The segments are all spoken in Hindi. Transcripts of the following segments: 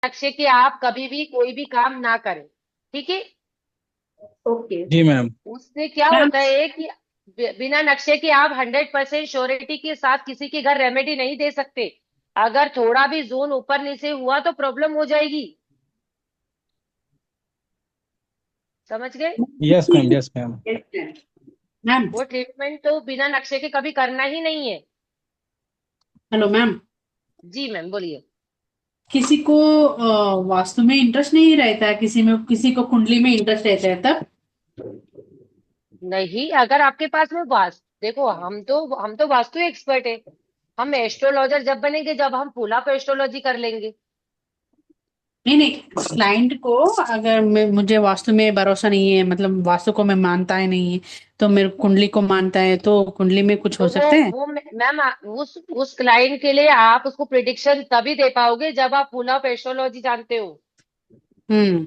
नक्शे के आप कभी भी कोई भी काम ना करें। ठीक है। ओके। जी मैम। उससे क्या मैम होता है कि बिना नक्शे के आप 100% श्योरिटी के साथ किसी के घर रेमेडी नहीं दे सकते। अगर थोड़ा भी जोन ऊपर नीचे हुआ तो प्रॉब्लम हो जाएगी। समझ गए। Yes ma'am, yes ma'am. Ma'am वो ट्रीटमेंट तो बिना नक्शे के कभी करना ही नहीं है। Hello ma'am. जी मैम बोलिए। किसी को वास्तु में इंटरेस्ट नहीं रहता है, किसी को कुंडली में इंटरेस्ट रहता है तब। नहीं, अगर आपके पास में वास्तु, देखो हम तो वास्तु एक्सपर्ट है। हम एस्ट्रोलॉजर जब बनेंगे जब हम फुल ऑफ एस्ट्रोलॉजी कर लेंगे। नहीं नहीं, क्लाइंट को अगर मुझे वास्तु में भरोसा नहीं है, मतलब वास्तु को मैं मानता है नहीं है, तो मेरे कुंडली को मानता है, तो कुंडली में कुछ तो हो सकता है। वो मैम, उस क्लाइंट के लिए आप उसको प्रिडिक्शन तभी दे पाओगे जब आप फुल ऑफ एस्ट्रोलॉजी जानते हो। हम्म।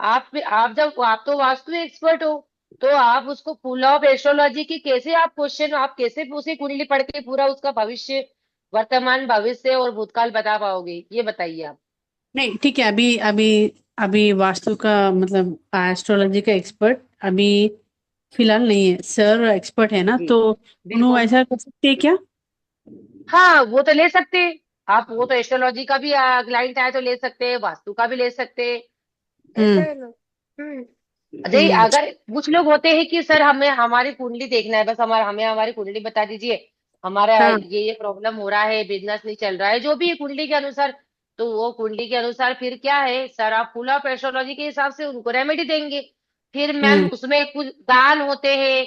आप तो वास्तु एक्सपर्ट हो। तो आप उसको फुल ऑफ एस्ट्रोलॉजी की कैसे आप क्वेश्चन, आप कैसे उसी कुंडली पढ़ के पूरा उसका भविष्य, वर्तमान, भविष्य और भूतकाल बता पाओगे, ये बताइए आप। नहीं ठीक है, अभी अभी अभी वास्तु का मतलब एस्ट्रोलॉजी का एक्सपर्ट अभी फिलहाल नहीं है, सर एक्सपर्ट है ना, जी तो उन्होंने बिल्कुल। ऐसा कर सकते हैं क्या। हाँ वो तो ले सकते हैं। आप वो तो एस्ट्रोलॉजी का भी क्लाइंट आए तो ले सकते हैं, वास्तु का भी ले सकते हैं। ऐसा हम्म। है ना। नहीं, हम्म। अगर कुछ लोग होते हैं कि सर हमें हमारी कुंडली देखना है, बस हमें हमारी कुंडली बता दीजिए। हमारा हाँ। ये प्रॉब्लम हो रहा है, बिजनेस नहीं चल रहा है, जो भी है कुंडली के अनुसार। तो वो कुंडली के अनुसार फिर क्या है सर, आप फुल ऑफ एस्ट्रोलॉजी के हिसाब से उनको रेमेडी देंगे। फिर मैम हम्म। उसमें कुछ दान होते हैं,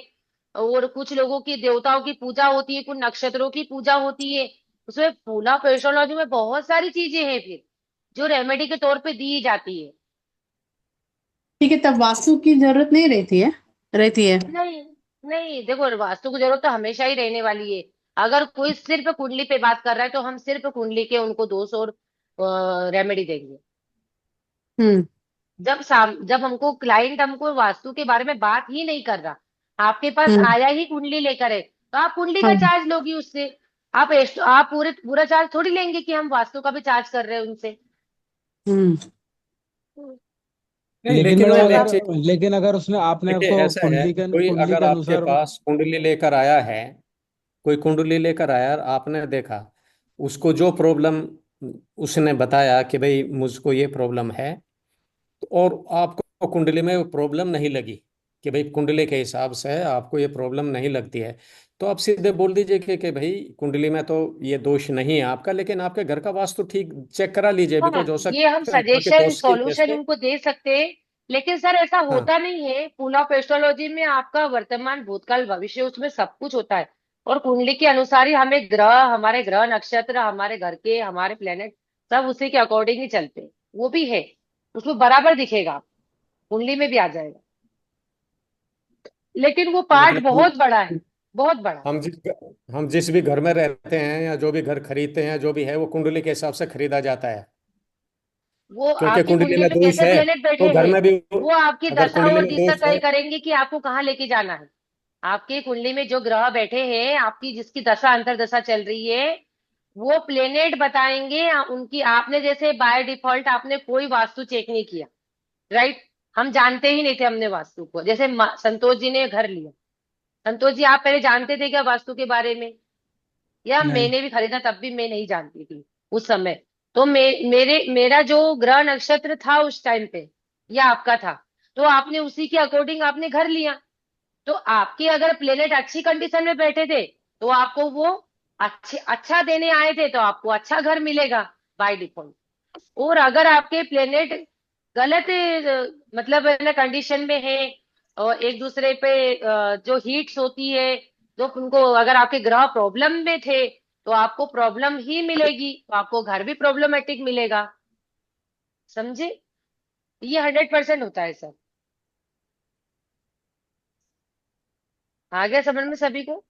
और कुछ लोगों की देवताओं की पूजा होती है, कुछ नक्षत्रों की पूजा होती है। उसमें फुल ऑफ एस्ट्रोलॉजी में बहुत सारी चीजें हैं फिर, जो रेमेडी के तौर पे दी जाती है। ठीक है, तब वास्तु की जरूरत नहीं रहती है, रहती है। नहीं नहीं, देखो वास्तु की जरूरत तो हमेशा ही रहने वाली है। अगर कोई सिर्फ कुंडली पे बात कर रहा है तो हम सिर्फ कुंडली के उनको दोष और रेमेडी देंगे। हम्म। जब हमको क्लाइंट हमको वास्तु के बारे में बात ही नहीं कर रहा, आपके पास हम्म। आया ही कुंडली लेकर है, तो आप कुंडली का हाँ। चार्ज लोगी उससे। आप पूरे पूरा चार्ज थोड़ी लेंगे कि हम वास्तु का भी चार्ज कर रहे हैं उनसे। हम्म। नहीं, लेकिन लेकिन मैडम जब मैम एक आप, चीज, लेकिन अगर उसने आपने देखिए को ऐसा है, कोई कुंडली के अगर आपके अनुसार। पास कुंडली लेकर आया है, कोई कुंडली लेकर आया और आपने देखा, उसको जो प्रॉब्लम उसने बताया कि भाई मुझको ये प्रॉब्लम है, और आपको कुंडली में वो प्रॉब्लम नहीं लगी, कि भाई कुंडली के हिसाब से आपको ये प्रॉब्लम नहीं लगती है, तो आप सीधे बोल दीजिए कि भाई कुंडली में तो ये दोष नहीं है आपका, लेकिन आपके घर का वास्तु ठीक चेक करा लीजिए, हाँ बिकॉज हो ये हम सकता है आपके सजेशन दोस्त की वजह सॉल्यूशन से। उनको दे सकते हैं। लेकिन सर ऐसा हाँ। होता नहीं है, फुल ऑफ एस्ट्रोलॉजी में आपका वर्तमान, भूतकाल, भविष्य उसमें सब कुछ होता है। और कुंडली के अनुसार ही हमें ग्रह, हमारे ग्रह नक्षत्र, हमारे घर के, हमारे प्लेनेट, सब उसी के अकॉर्डिंग ही चलते हैं। वो भी है, उसमें बराबर दिखेगा, कुंडली में भी आ जाएगा। लेकिन वो पार्ट मतलब बहुत बड़ा है, बहुत बड़ा। हम जिस हम जिस भी घर में रहते हैं या जो भी घर खरीदते हैं, जो भी है वो कुंडली के हिसाब से खरीदा जाता है, वो क्योंकि आपकी कुंडली कुंडली में में दोष कैसे है प्लेनेट बैठे तो घर हैं, में भी वो आपकी अगर दशा कुंडली और में दिशा दोष तय है। करेंगे कि आपको कहाँ लेके जाना है। आपकी कुंडली में जो ग्रह बैठे हैं, आपकी जिसकी दशा अंतर्दशा चल रही है, वो प्लेनेट बताएंगे उनकी। आपने जैसे बाय डिफॉल्ट आपने कोई वास्तु चेक नहीं किया, राइट। हम जानते ही नहीं थे हमने वास्तु को, जैसे संतोष जी ने घर लिया। संतोष जी आप पहले जानते थे क्या वास्तु के बारे में? या नहीं। मैंने भी खरीदा तब भी मैं नहीं जानती थी उस समय। तो मेरा जो ग्रह नक्षत्र था उस टाइम पे, या आपका था, तो आपने उसी के अकॉर्डिंग आपने घर लिया। तो आपके अगर प्लेनेट अच्छी कंडीशन में बैठे थे तो आपको वो अच्छा देने आए थे, तो आपको अच्छा घर मिलेगा बाय डिफॉल्ट। और अगर आपके प्लेनेट गलत मतलब है ना कंडीशन में है, और एक दूसरे पे जो हीट्स होती है, जो उनको, अगर आपके ग्रह प्रॉब्लम में थे तो आपको प्रॉब्लम ही मिलेगी, तो आपको घर भी प्रॉब्लमेटिक मिलेगा। समझे। ये 100% होता है सर। आ गया समझ में सभी को?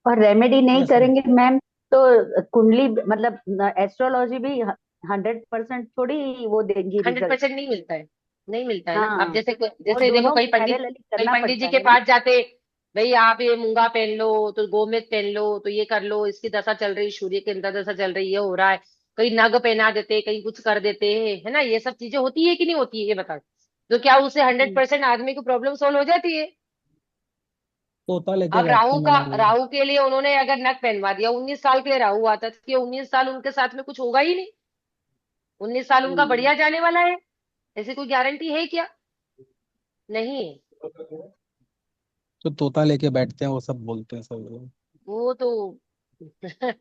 और रेमेडी नहीं यस मैम। करेंगे मैम, तो कुंडली मतलब एस्ट्रोलॉजी भी 100% थोड़ी वो देंगी हंड्रेड रिजल्ट। परसेंट नहीं मिलता है। नहीं मिलता है ना। अब हाँ, वो जैसे देखो दोनों पैरेलली कई करना पंडित जी पड़ता के है ना। पास जाते, भाई आप ये मूंगा पहन लो, तो गोमेद पहन लो, तो ये कर लो, इसकी दशा चल रही, सूर्य की अंदर दशा चल रही, ये हो रहा है। कहीं नग पहना देते, कहीं कुछ कर देते हैं, है ना, ये सब चीजें होती है कि नहीं होती है, ये बताओ। तो क्या उससे 100% आदमी की प्रॉब्लम सोल्व हो जाती है? तोता लेके अब बैठते राहु हैं का, मैडम वो। राहु के लिए उन्होंने अगर नग पहनवा दिया, 19 साल के लिए राहु आता है, कि 19 साल उनके साथ में कुछ होगा ही नहीं? 19 साल उनका बढ़िया जाने वाला है, ऐसी कोई गारंटी है क्या? नहीं है। तो तोता लेके बैठते हैं वो सब बोलते हैं सब लोग। वो तो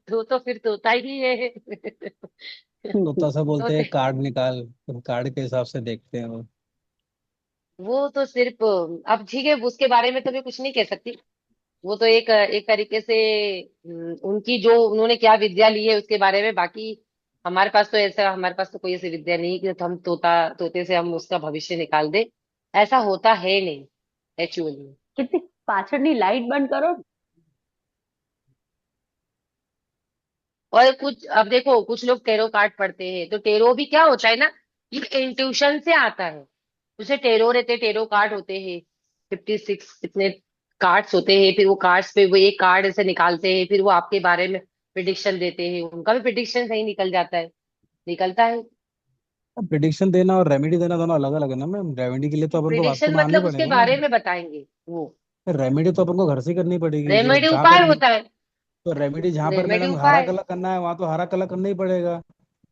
तो फिर तोता ही है। तोता से बोलते तोते, हैं कार्ड निकाल, फिर कार्ड के हिसाब से देखते हैं वो। वो तो सिर्फ, अब ठीक है, उसके बारे में तो मैं कुछ नहीं कह सकती। वो तो एक एक तरीके से उनकी जो उन्होंने क्या विद्या ली है उसके बारे में। बाकी हमारे पास तो ऐसा, हमारे पास तो कोई ऐसी विद्या नहीं कि तो हम तोते से हम उसका भविष्य निकाल दे। ऐसा होता है नहीं एक्चुअली। कितनी पाछड़नी लाइट बंद करो। और कुछ, अब देखो, कुछ लोग टेरो कार्ड पढ़ते हैं, तो टेरो भी क्या होता है ना, ये इंट्यूशन से आता है। उसे टेरो रहते, टेरो कार्ड होते हैं, 56 कितने कार्ड्स होते हैं, फिर वो कार्ड्स पे वो एक कार्ड ऐसे निकालते हैं, फिर वो आपके बारे में प्रिडिक्शन देते हैं, उनका भी प्रिडिक्शन सही निकल जाता है, निकलता है। प्रिडिक्शन देना और रेमेडी देना दोनों अलग अलग है ना मैम। रेमेडी के लिए तो अपन को वास्तु प्रिडिक्शन में आना ही मतलब उसके पड़ेगा ना। बारे में बताएंगे वो। रेमेडी तो अपन को घर से ही करनी पड़ेगी, जो रेमेडी जहाँ उपाय पर। होता है। तो रेमेडी जहाँ पर रेमेडी मैडम हरा उपाय, कलर करना है वहां तो हरा कलर करना ही पड़ेगा।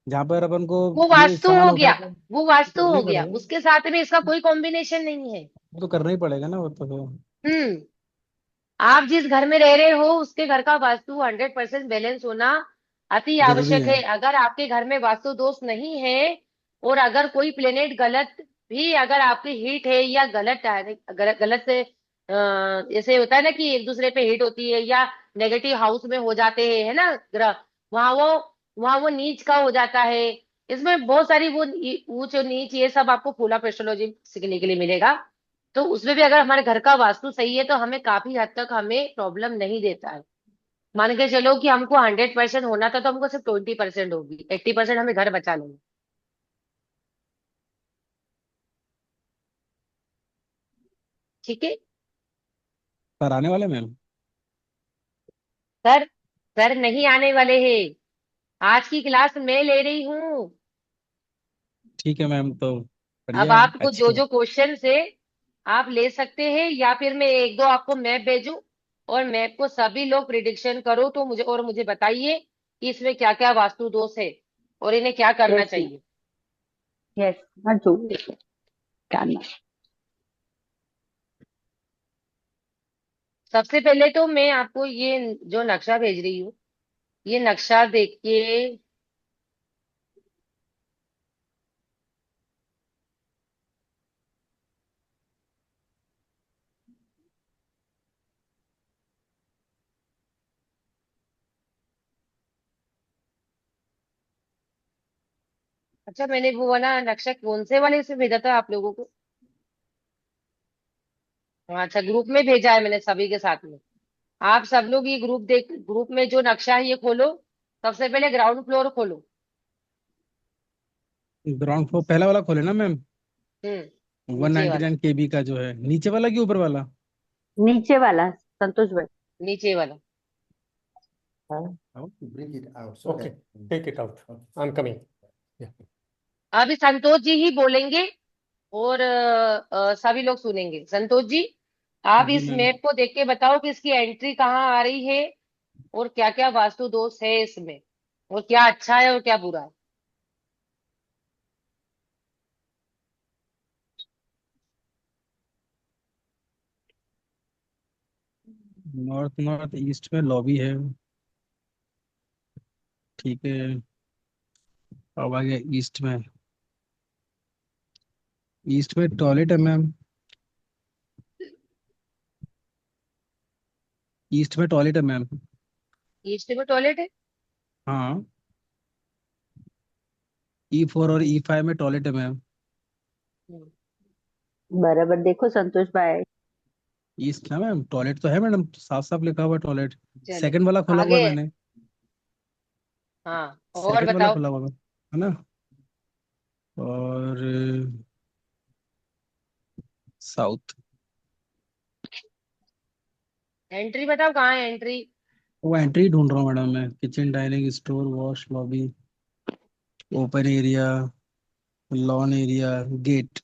जहाँ पर अपन को वो ये वास्तु सामान हो उठा गया, के वो वास्तु करना हो ही गया, पड़ेगा। उसके साथ में इसका कोई कॉम्बिनेशन नहीं है। वो तो करना ही पड़ेगा ना वो तो फिर। हम्म। आप जिस घर में रह रहे हो उसके घर का वास्तु 100% बैलेंस होना अति जरूरी आवश्यक है। है। अगर आपके घर में वास्तु दोष नहीं है, और अगर कोई प्लेनेट गलत भी अगर आपकी हिट है, या गलत गलत गलत से ऐसे होता है ना कि एक दूसरे पे हिट होती है, या नेगेटिव हाउस में हो जाते हैं, है ना, ग्रह, वहां वो वहां वो नीच का हो जाता है। इसमें बहुत सारी वो ऊंच और नीच, ये सब आपको फूला एस्ट्रोलॉजी सीखने के लिए मिलेगा। तो उसमें भी अगर हमारे घर का वास्तु सही है तो हमें काफी हद तक हमें प्रॉब्लम नहीं देता है। मान के चलो कि हमको 100% होना था, तो हमको सिर्फ 20% होगी, 80% हमें घर बचा लेंगे। ठीक है। सर आने वाले मैम। सर, सर नहीं आने वाले हैं। आज की क्लास मैं ले रही हूँ। ठीक है मैम तो अब बढ़िया है, आपको जो अच्छी है। जो क्वेश्चन है आप ले सकते हैं, या फिर मैं एक दो आपको मैप भेजूं, और मैप को सभी लोग प्रिडिक्शन करो, तो मुझे और मुझे बताइए कि इसमें क्या क्या वास्तु दोष है और इन्हें क्या करना यस मैम, चाहिए। यस। हाँ जो करना। सबसे पहले तो मैं आपको ये जो नक्शा भेज रही हूँ, ये नक्शा देखिए। अच्छा, मैंने वो वाला नक्शा कौन से वाले से भेजा था आप लोगों को? हाँ, अच्छा, ग्रुप में भेजा है मैंने सभी के साथ में। आप सब लोग ये ग्रुप देख, ग्रुप में जो नक्शा है ये खोलो। सबसे पहले ग्राउंड फ्लोर खोलो। ग्राउंड फ्लोर पहला वाला खोले ना मैम। वन नीचे नाइनटी वाला, नाइन केबी का जो है, नीचे वाला कि ऊपर वाला? नीचे वाला संतोष भाई। नीचे वाला। I want to bring it out so Okay, that take it out. I'm coming. Yeah. अभी संतोष जी ही बोलेंगे, और सभी लोग सुनेंगे। संतोष जी, आप जी इस मैम। मैप को देख के बताओ कि इसकी एंट्री कहाँ आ रही है, और क्या क्या वास्तु दोष है इसमें, और क्या अच्छा है और क्या बुरा है। नॉर्थ नॉर्थ ईस्ट में लॉबी है। ठीक है। अब आ गया ईस्ट में। ईस्ट में टॉयलेट है मैम। ईस्ट में टॉयलेट है मैम। ईस्ट में टॉयलेट है। हाँ। E4 और E5 में टॉयलेट है मैम। हम्म, बराबर देखो संतोष भाई। ईस्ट ना मैम, टॉयलेट तो है मैडम, साफ साफ लिखा हुआ है टॉयलेट। चलो सेकंड वाला खोला हुआ है आगे। मैंने। हाँ, और सेकंड वाला बताओ। खोला हुआ है ना। और साउथ। एंट्री बताओ, कहाँ है एंट्री? वो एंट्री ढूंढ रहा हूँ मैडम मैं, kitchen dining store wash lobby. Open area, lawn area, gate.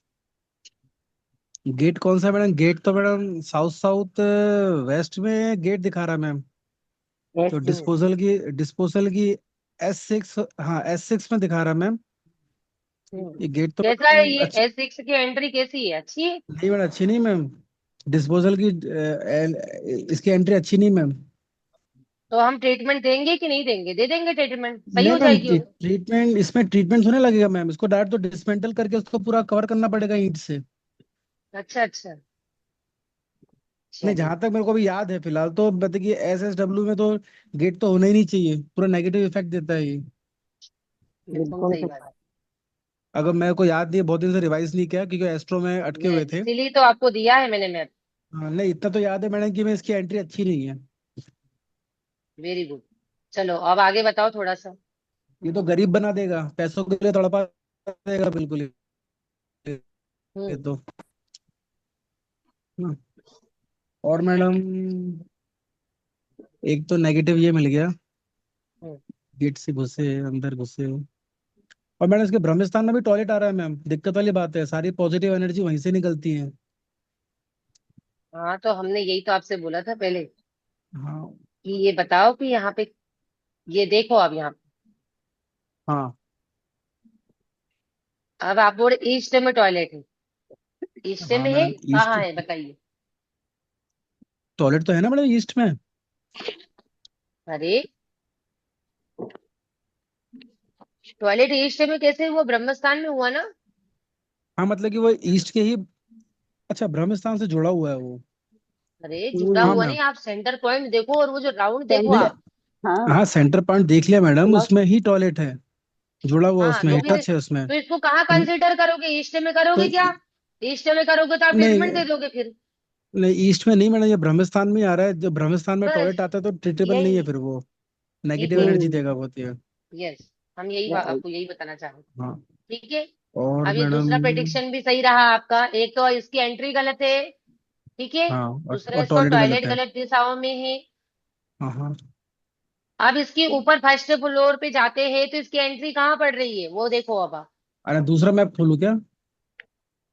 Gate कौन सा है मैडम? गेट तो मैडम साउथ साउथ वेस्ट में गेट दिखा रहा है मैम। तो ऐसे में। डिस्पोजल की S6, हाँ S6 में दिखा रहा है मैम। हम्म। ये गेट तो कैसा है मैडम ये अच्छी S6 की एंट्री, कैसी है? अच्छी है? नहीं मैडम, अच्छी नहीं मैम। डिस्पोजल की इसकी एंट्री अच्छी नहीं मैम। तो हम ट्रीटमेंट देंगे कि नहीं देंगे? दे देंगे ट्रीटमेंट, सही नहीं हो मैम, जाएगी वो। ट्रीटमेंट इसमें ट्रीटमेंट होने लगेगा मैम। इसको डायरेक्ट तो डिसमेंटल करके उसको पूरा कवर करना पड़ेगा ईंट से। अच्छा अच्छा, नहीं, चलिए। जहां तक मेरे को भी याद है फिलहाल तो बताइए SSW में तो गेट तो होना ही नहीं चाहिए, पूरा नेगेटिव इफेक्ट देता है ये। एकदम बिल्कुल सही ठीक। बात अगर मेरे को याद नहीं है, बहुत दिन से रिवाइज नहीं किया क्योंकि एस्ट्रो में अटके है, हुए थे। इसीलिए तो आपको दिया है मैंने मैप। हाँ, नहीं इतना तो याद है मैडम कि मैं इसकी एंट्री अच्छी नहीं है। Very good. चलो अब आगे बताओ थोड़ा सा। ये तो गरीब बना देगा, पैसों के लिए तड़पा देगा बिल्कुल ये हम्म। तो। हाँ। और मैडम एक तो नेगेटिव ये मिल गया, हम्म। गेट से घुसे अंदर घुसे। और मैडम इसके ब्रह्मस्थान में भी टॉयलेट आ रहा है मैम, दिक्कत वाली बात है, सारी पॉजिटिव एनर्जी वहीं से निकलती है। हाँ, तो हमने यही तो आपसे बोला था पहले हाँ कि ये बताओ कि यहाँ पे, ये देखो अब यहाँ पे, हाँ अब आप बोल ईस्ट में टॉयलेट है, ईस्ट हाँ में है, मैडम, ईस्ट कहाँ है बताइए? टॉयलेट तो है ना मैडम ईस्ट में। अरे, टॉयलेट ईस्ट में कैसे हुआ? ब्रह्मस्थान में हुआ ना। हाँ मतलब कि वो ईस्ट के ही, अच्छा ब्रह्मस्थान से जुड़ा हुआ है वो। अरे जुड़ा हम्म। हाँ हुआ मैम। नहीं, आप सेंटर पॉइंट देखो और वो जो राउंड देखो नहीं, सेंटर। आप। हाँ। हाँ सेंटर पॉइंट देख लिया मैडम, उसमें ही टॉयलेट है, जुड़ा हुआ हाँ उसमें तो ही, फिर टच है उसमें। तो इसको कहाँ तो, कंसिडर करोगे? ईस्ट में करोगे तो क्या? ईस्ट में करोगे तो आप ट्रीटमेंट नहीं दे दोगे फिर। नहीं, ईस्ट में नहीं मैडम, ये ब्रह्मस्थान में ही आ रहा है। जब ब्रह्मस्थान में बस टॉयलेट आता है तो ट्रीटेबल नहीं है यही, फिर वो, ठीक नेगेटिव है। एनर्जी हम्म। देगा बहुत ये। यस, हम यही राइट। आपको यही बताना चाह रहे थे। हाँ। ठीक है। और अब ये मैडम, दूसरा प्रेडिक्शन भी सही रहा आपका। एक तो इसकी एंट्री गलत है, ठीक है। हाँ दूसरा और इसको टॉयलेट गलत टॉयलेट है। गलत दिशाओं में है। हाँ हाँ। अब इसके ऊपर फर्स्ट फ्लोर पे जाते हैं तो इसकी एंट्री कहाँ पड़ रही है वो देखो अब आप। अरे दूसरा मैप खोलूँ क्या?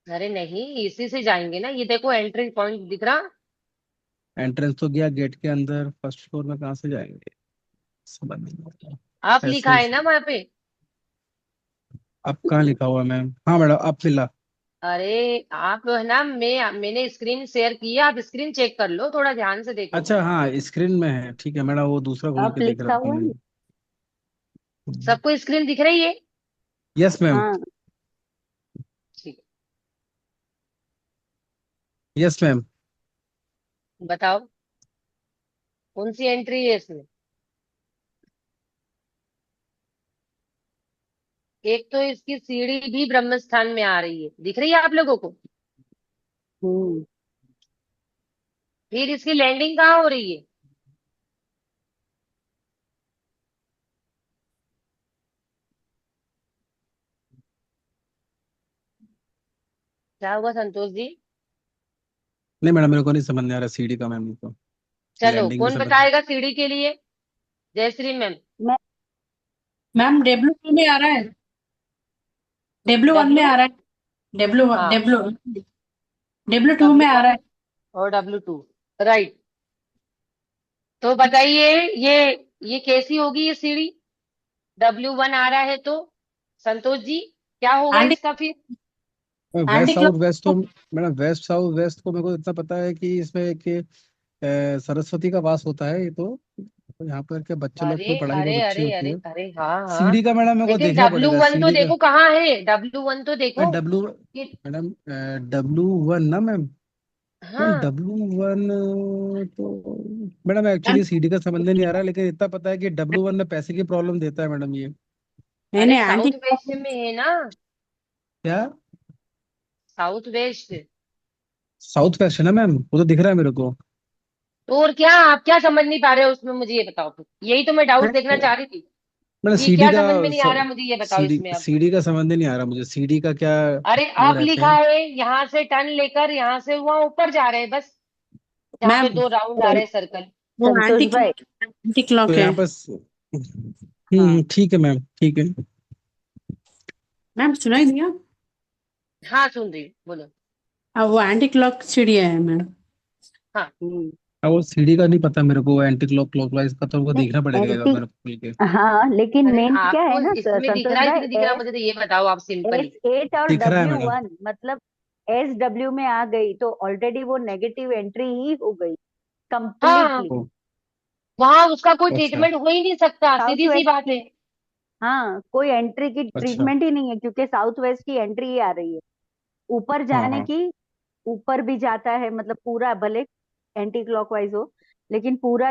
अरे नहीं, इसी से जाएंगे ना, ये देखो एंट्री पॉइंट दिख रहा। एंट्रेंस तो गया गेट के अंदर, फर्स्ट फ्लोर में कहाँ से जाएंगे? समझ नहीं आता। आप लिखा ऐसे है ना वहां पे। अब कहाँ लिखा हुआ है मैम? हाँ मैडम अब मिला। अरे आप है ना, मैंने स्क्रीन शेयर की है, आप स्क्रीन चेक कर लो, थोड़ा ध्यान से देखो। अच्छा हाँ स्क्रीन में है, ठीक है मैडम, वो दूसरा खोल आप के देख रहा लिखा था हुआ है। मैं। सबको स्क्रीन दिख रही है? Yes ma'am. हाँ। ठीक यस मैम। है, बताओ कौन सी एंट्री है इसमें। एक तो इसकी सीढ़ी भी ब्रह्म स्थान में आ रही है, दिख रही है आप लोगों को? हम्म। फिर इसकी लैंडिंग कहाँ हो रही है? क्या हुआ संतोष जी? नहीं मैडम, मेरे को नहीं समझ में आ रहा सीढ़ी का मैम को। चलो लैंडिंग में कौन समझ। बताएगा सीढ़ी के लिए? जयश्री मैम। मैं। मैम W2 में आ रहा है, W1 में डब्लू, आ रहा है, डब्ल्यू हाँ, डब्ल्यू W2 में आ W1 रहा है। और W2, राइट। तो बताइए, ये ये कैसी होगी ये सीढ़ी? W1 आ रहा है तो संतोष जी क्या होगा आंटी, इसका फिर? आंटी वेस्ट साउथ वेस्ट तो clock. Madam, west south west को मेरे को इतना पता है कि इसमें एक सरस्वती का वास होता है ये तो यहाँ पर के बच्चे लोग अरे की पढ़ाई अरे बहुत अच्छी अरे होती अरे है। अरे, हाँ हाँ। सीढ़ी का मैडम मेरे को लेकिन देखना डब्ल्यू पड़ेगा वन तो सीढ़ी का। देखो कहाँ है, W1 तो देखो डब्लू कि, मैडम, W1 ना मैम। मैम हाँ। W1 तो मैडम एक्चुअली सीढ़ी का समझ में नहीं आ रहा, लेकिन इतना पता है कि W1 में पैसे की प्रॉब्लम देता है मैडम ये। नहीं अरे नहीं आंटी, साउथ वेस्ट में है ना, क्या? South west. साउथ वेस्ट है ना मैम, वो तो दिख रहा है मेरे को। तो और क्या, आप क्या समझ नहीं पा रहे हो उसमें, मुझे ये बताओ फिर, यही तो मैं डाउट देखना चाह रही थी मैंने कि सीढ़ी क्या का समझ में नहीं आ रहा, मुझे ये बताओ सीढ़ी इसमें अब। सीढ़ी का समझ में नहीं आ रहा मुझे, सीढ़ी का क्या अरे वो आप रहते लिखा हैं। है यहाँ से टर्न लेकर, यहाँ से वहां ऊपर जा रहे हैं बस, जहाँ पे मैम दो राउंड आ रहे हैं सर्कल। वो संतोष भाई। एंटी तो क्लॉक है। यहाँ पर हाँ, ठीक है मैम, ठीक है। मैम सुनाई दिया? हाँ सुन रही हूँ, बोलो। अब वो एंटी क्लॉक सीढ़ियाँ है मैम। हाँ अब वो सीढ़ी का नहीं पता मेरे को, एंटी क्लॉक क्लॉकवाइज का तो उनको नहीं देखना पड़ेगा एक बार एंटी, मेरे को खुल के। हाँ लेकिन अरे मेन क्या है आपको ना इसमें दिख संतोष रहा है कि भाई, नहीं दिख रहा, मुझे तो ये बताओ आप एस सिंपली। 8 और दिख रहा है मैडम। W1, मतलब SW में आ गई तो ऑलरेडी वो नेगेटिव एंट्री ही हो गई हाँ, कंप्लीटली। वहां उसका कोई अच्छा ट्रीटमेंट हो ही नहीं सकता, साउथ सीधी सी वेस्ट, बात है। हाँ कोई एंट्री की अच्छा। ट्रीटमेंट ही नहीं है क्योंकि साउथ वेस्ट की एंट्री ही आ रही है। ऊपर हाँ जाने हाँ। की, ऊपर भी जाता है, मतलब पूरा भले एंटी क्लॉकवाइज हो, लेकिन पूरा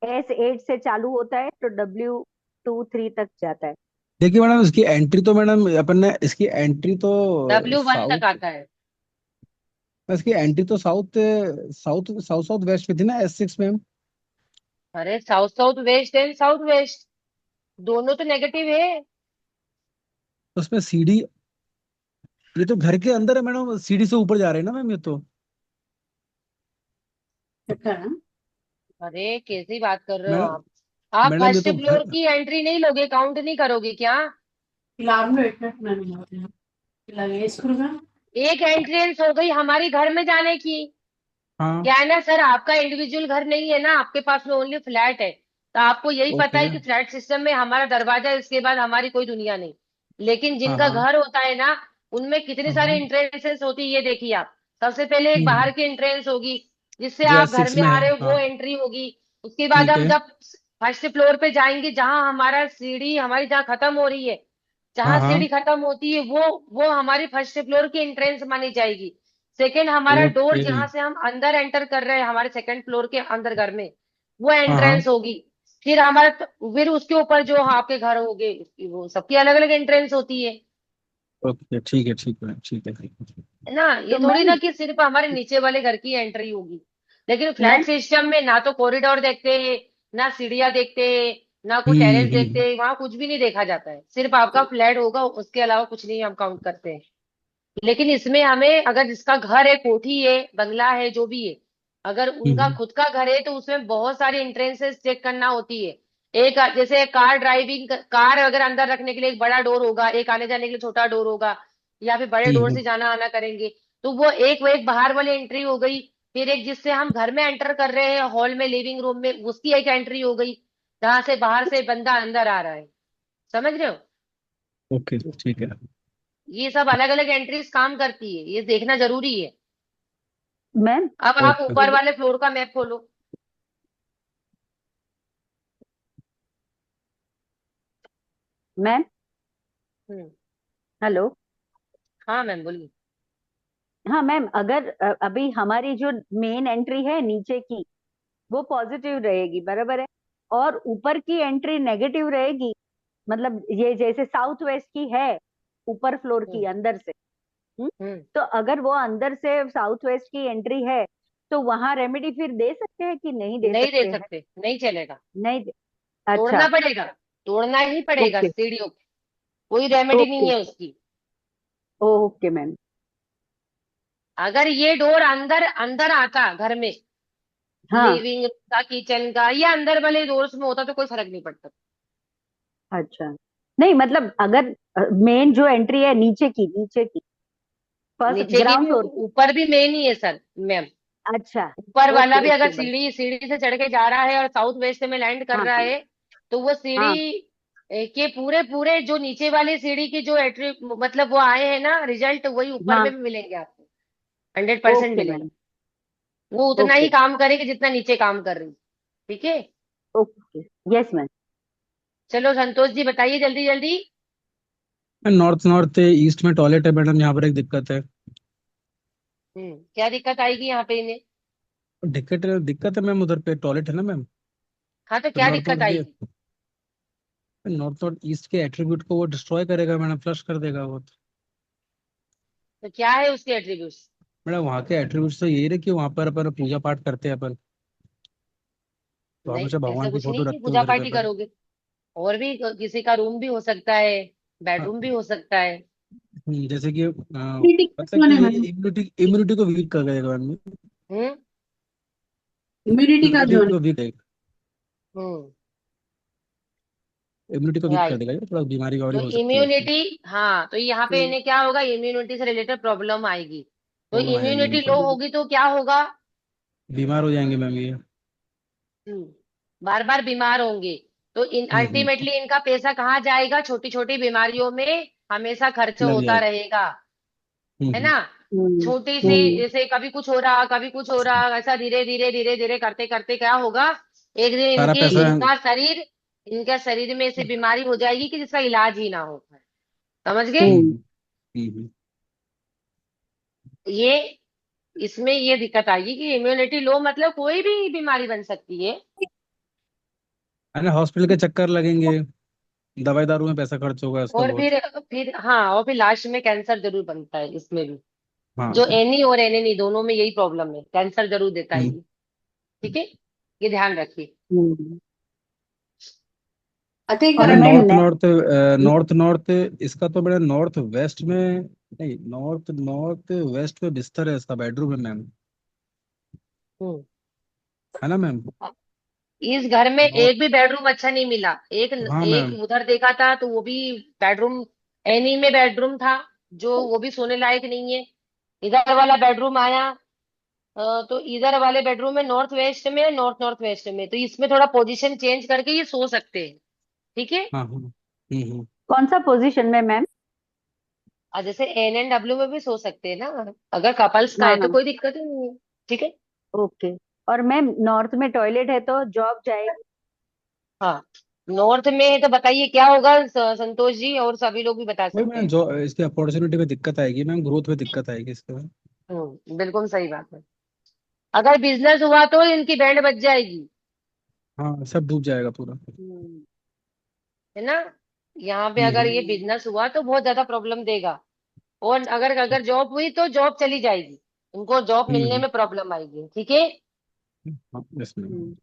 S8 से चालू होता है तो W2 3 तक जाता है। देखिए मैडम, इसकी एंट्री तो मैडम अपन ने इसकी एंट्री तो W1 तक साउथ, आता है। इसकी एंट्री तो south south south south west में थी ना, S6 में। अरे south south waste and south west दोनों तो नेगेटिव है। उसमें सीढ़ी, ये तो घर के अंदर है मैडम, सीढ़ी से ऊपर जा रहे हैं ना मैम ये तो। अच्छा है। अरे कैसी बात कर रहे हो मैडम, आप मैडम ये फर्स्ट तो फ्लोर घर, की एंट्री नहीं लोगे, काउंट नहीं करोगे क्या? फिलहाल में एक मिनट मैम होते हैं। फिलहाल ये स्क्रू का। एक एंट्रेंस हो गई हमारी घर में जाने की। हाँ क्या है ना सर, आपका इंडिविजुअल घर नहीं है ना, आपके पास में ओनली फ्लैट है। तो आपको यही पता ओके। है कि फ्लैट सिस्टम में हमारा दरवाजा है, इसके बाद हमारी कोई दुनिया नहीं। लेकिन हाँ जिनका हाँ घर होता है ना, उनमें कितनी हाँ सारी हाँ। इंट्रेंसेस होती है, ये देखिए आप। सबसे पहले एक हम्म, बाहर की एंट्रेंस होगी, जिससे जो आप घर S6 में में आ है, रहे हो, वो हाँ। एंट्री होगी। उसके बाद ठीक हम है। जब फर्स्ट फ्लोर पे जाएंगे, जहां हमारा सीढ़ी हमारी जहाँ खत्म हो रही है, हाँ जहां हाँ। सीढ़ी खत्म होती है, वो हमारी फर्स्ट फ्लोर की एंट्रेंस मानी जाएगी। सेकंड, हमारा डोर ओके। जहां से हम अंदर एंटर कर रहे हैं हमारे सेकंड फ्लोर के अंदर घर में, वो हाँ हाँ। एंट्रेंस होगी। फिर हमारा फिर उसके ऊपर जो आपके घर होंगे, वो सबकी अलग अलग एंट्रेंस होती ओके ठीक है, ठीक है, ठीक है, ठीक है। है ना। तो ये थोड़ी ना मैम, कि सिर्फ हमारे नीचे वाले घर की एंट्री होगी। लेकिन फ्लैट मैम सिस्टम में ना तो कॉरिडोर देखते हैं, ना सीढ़ियां देखते हैं, ना कोई टेरेस देखते हैं, वहां कुछ भी नहीं देखा जाता है, सिर्फ आपका फ्लैट होगा, उसके अलावा कुछ नहीं हम काउंट करते हैं। लेकिन इसमें हमें, अगर जिसका घर है, कोठी है, बंगला है, जो भी है, अगर उनका हम्म, खुद का घर है, तो उसमें बहुत सारी एंट्रेंसेस चेक करना होती है। एक जैसे कार ड्राइविंग, कार अगर अंदर रखने के लिए एक बड़ा डोर होगा, एक आने जाने के लिए छोटा डोर होगा, या फिर बड़े डोर से हम्म, जाना आना करेंगे, तो वो एक बाहर वाली एंट्री हो गई। फिर एक जिससे हम घर में एंटर कर रहे हैं, हॉल में, लिविंग रूम में, उसकी एक एंट्री हो गई, जहां से बाहर से बंदा अंदर आ रहा है। समझ रहे हो? ओके ठीक है। ये सब अलग अलग एंट्रीज काम करती है, ये देखना जरूरी है। मैम अब आप ओके। ऊपर वाले फ्लोर का मैप खोलो। मैम हम्म। हेलो। हाँ मैम बोलिए। हाँ मैम, अगर अभी हमारी जो मेन एंट्री है नीचे की, वो पॉजिटिव रहेगी, बराबर है, और ऊपर की एंट्री नेगेटिव रहेगी, मतलब ये जैसे साउथ वेस्ट की है ऊपर फ्लोर की हम्म। अंदर से। हम्म? हम्म। तो अगर वो अंदर से साउथ वेस्ट की एंट्री है तो वहां रेमेडी फिर दे सकते हैं कि नहीं दे नहीं दे सकते हैं? सकते, नहीं चलेगा। नहीं दे, तोड़ना अच्छा। पड़ेगा, तोड़ना ही पड़ेगा ओके, सीढ़ियों को। कोई रेमेडी नहीं ओके, है उसकी। Okay ma'am. अगर ये डोर अंदर अंदर आता घर में, हाँ, लिविंग का, किचन का, या अंदर वाले डोर्स में होता, तो कोई फर्क नहीं पड़ता। अच्छा, नहीं मतलब अगर मेन जो एंट्री है नीचे की फर्स्ट नीचे की ग्राउंड भी, फ्लोर की। ऊपर भी मेन ही है सर मैम। अच्छा, ऊपर वाला ओके, भी अगर ओके मैम। सीढ़ी सीढ़ी से चढ़ के जा रहा है और साउथ वेस्ट में लैंड कर हाँ, रहा है, तो वो हाँ, सीढ़ी के पूरे पूरे जो नीचे वाली सीढ़ी की जो एट्री, मतलब वो आए हैं ना रिजल्ट, वही ऊपर में हाँ, भी मिलेंगे आपको। 100% ओके मिलेगा। मैम, वो उतना ही ओके, काम करेगी जितना नीचे काम कर रही है। ठीक है। Okay, yes ma'am. चलो संतोष जी बताइए जल्दी जल्दी। नॉर्थ नॉर्थ ईस्ट में टॉयलेट है मैडम, यहाँ पर एक दिक्कत है। क्या दिक्कत आएगी यहाँ पे इन्हें? दिक्कत दिक्कत है मैम, उधर पे टॉयलेट है ना मैम। हाँ तो तो क्या नॉर्थ दिक्कत नॉर्थ ये, आएगी? नॉर्थ नॉर्थ ईस्ट के एट्रीब्यूट को वो डिस्ट्रॉय करेगा मैडम, फ्लश कर देगा वो तो। तो क्या है उसके एट्रीब्यूट्स? मैडम वहाँ के एट्रीब्यूट्स तो यही रहे कि वहाँ पर अपन पूजा पाठ करते हैं अपन, तो नहीं, हमेशा ऐसा भगवान की कुछ फोटो नहीं कि रखते हैं पूजा उधर पे पाठी अपन। करोगे। और भी किसी का रूम भी हो सकता है, हाँ, बेडरूम भी हो सकता है। जैसे कि इम्यूनिटी मतलब कि कौन है ये मैम? इम्यूनिटी इम्यूनिटी को वीक कर देगा मैम, हम्म। इम्यूनिटी का इम्यूनिटी जोन है। को वीक है। हम्म। इम्यूनिटी को वीक कर राइट। देगा, ये थोड़ा बीमारी वारी तो हो सकती है उसमें। इम्यूनिटी, हाँ, तो यहाँ पे इन्हें क्या होगा, इम्यूनिटी से रिलेटेड प्रॉब्लम आएगी। तो प्रॉब्लम आ जाएंगी इम्यूनिटी इनको, लो होगी तो क्या होगा? बीमार हो जाएंगे मैम ये। बार बार बीमार होंगे। तो इन हम्म। अल्टीमेटली इनका पैसा कहाँ जाएगा? छोटी छोटी बीमारियों में हमेशा खर्च लग होता जाएगा। रहेगा, है हम्म। ना? हम्म छोटी सी, हम्म जैसे कभी कुछ हो रहा, कभी कुछ हो रहा, ऐसा धीरे धीरे धीरे धीरे करते करते क्या होगा, एक दिन सारा इनकी पैसा। इनका शरीर में ऐसी बीमारी हो जाएगी कि जिसका इलाज ही ना हो पाए। समझ गए? हम्म हम्म। ये इसमें ये दिक्कत आएगी कि इम्यूनिटी लो मतलब कोई भी बीमारी बन सकती है। है ना, हॉस्पिटल के चक्कर लगेंगे, दवाई दारू में पैसा खर्च होगा इसका और बहुत। फिर हाँ, और फिर लास्ट में कैंसर जरूर बनता है इसमें भी। जो हाँ। एनी और एन नहीं, दोनों में यही प्रॉब्लम है, कैंसर जरूर देता है हम्म। ये। ठीक है, ये ध्यान रखिए। हम्म। अच्छा एक और बार मैंने मैं नॉर्थ नॉर्थ नॉर्थ नॉर्थ इसका तो मैंने नॉर्थ वेस्ट में, नहीं नॉर्थ नॉर्थ वेस्ट में बिस्तर है इसका, बेडरूम है मैम, हम्म। है ना मैम? इस घर में नॉर्थ। एक भी बेडरूम अच्छा नहीं मिला। एक हाँ एक मैम। उधर देखा था तो वो भी बेडरूम, एनी में बेडरूम था जो वो भी सोने लायक नहीं है। इधर वाला बेडरूम आया, तो इधर वाले बेडरूम में नॉर्थ वेस्ट में, नॉर्थ नॉर्थ वेस्ट में, तो इसमें थोड़ा पोजीशन चेंज करके ये सो सकते हैं। ठीक है। हाँ हाँ। हम्म। कौन सा पोजीशन में मैम? और जैसे NNW में भी सो सकते हैं ना, अगर कपल्स का हाँ है तो हाँ कोई दिक्कत ही नहीं है। ठीक है। ओके। और मैम नॉर्थ में टॉयलेट है तो जॉब जाएगी? हाँ, नॉर्थ में है तो बताइए क्या होगा, संतोष जी और सभी लोग भी बता वही सकते मैम, हैं। जो इसकी अपॉर्चुनिटी में दिक्कत आएगी मैम, ग्रोथ में दिक्कत आएगी इसके में। बिल्कुल सही बात है। अगर बिजनेस हुआ तो इनकी बैंड बज जाएगी। हाँ, सब डूब जाएगा पूरा। हम्म है ना? यहाँ पे अगर हम्म। ये बिजनेस हुआ तो बहुत ज्यादा प्रॉब्लम देगा। और अगर अगर जॉब हुई तो जॉब चली जाएगी, उनको जॉब मिलने हम्म। में प्रॉब्लम आएगी। ठीक है। हाँ यस मैम। हम्म।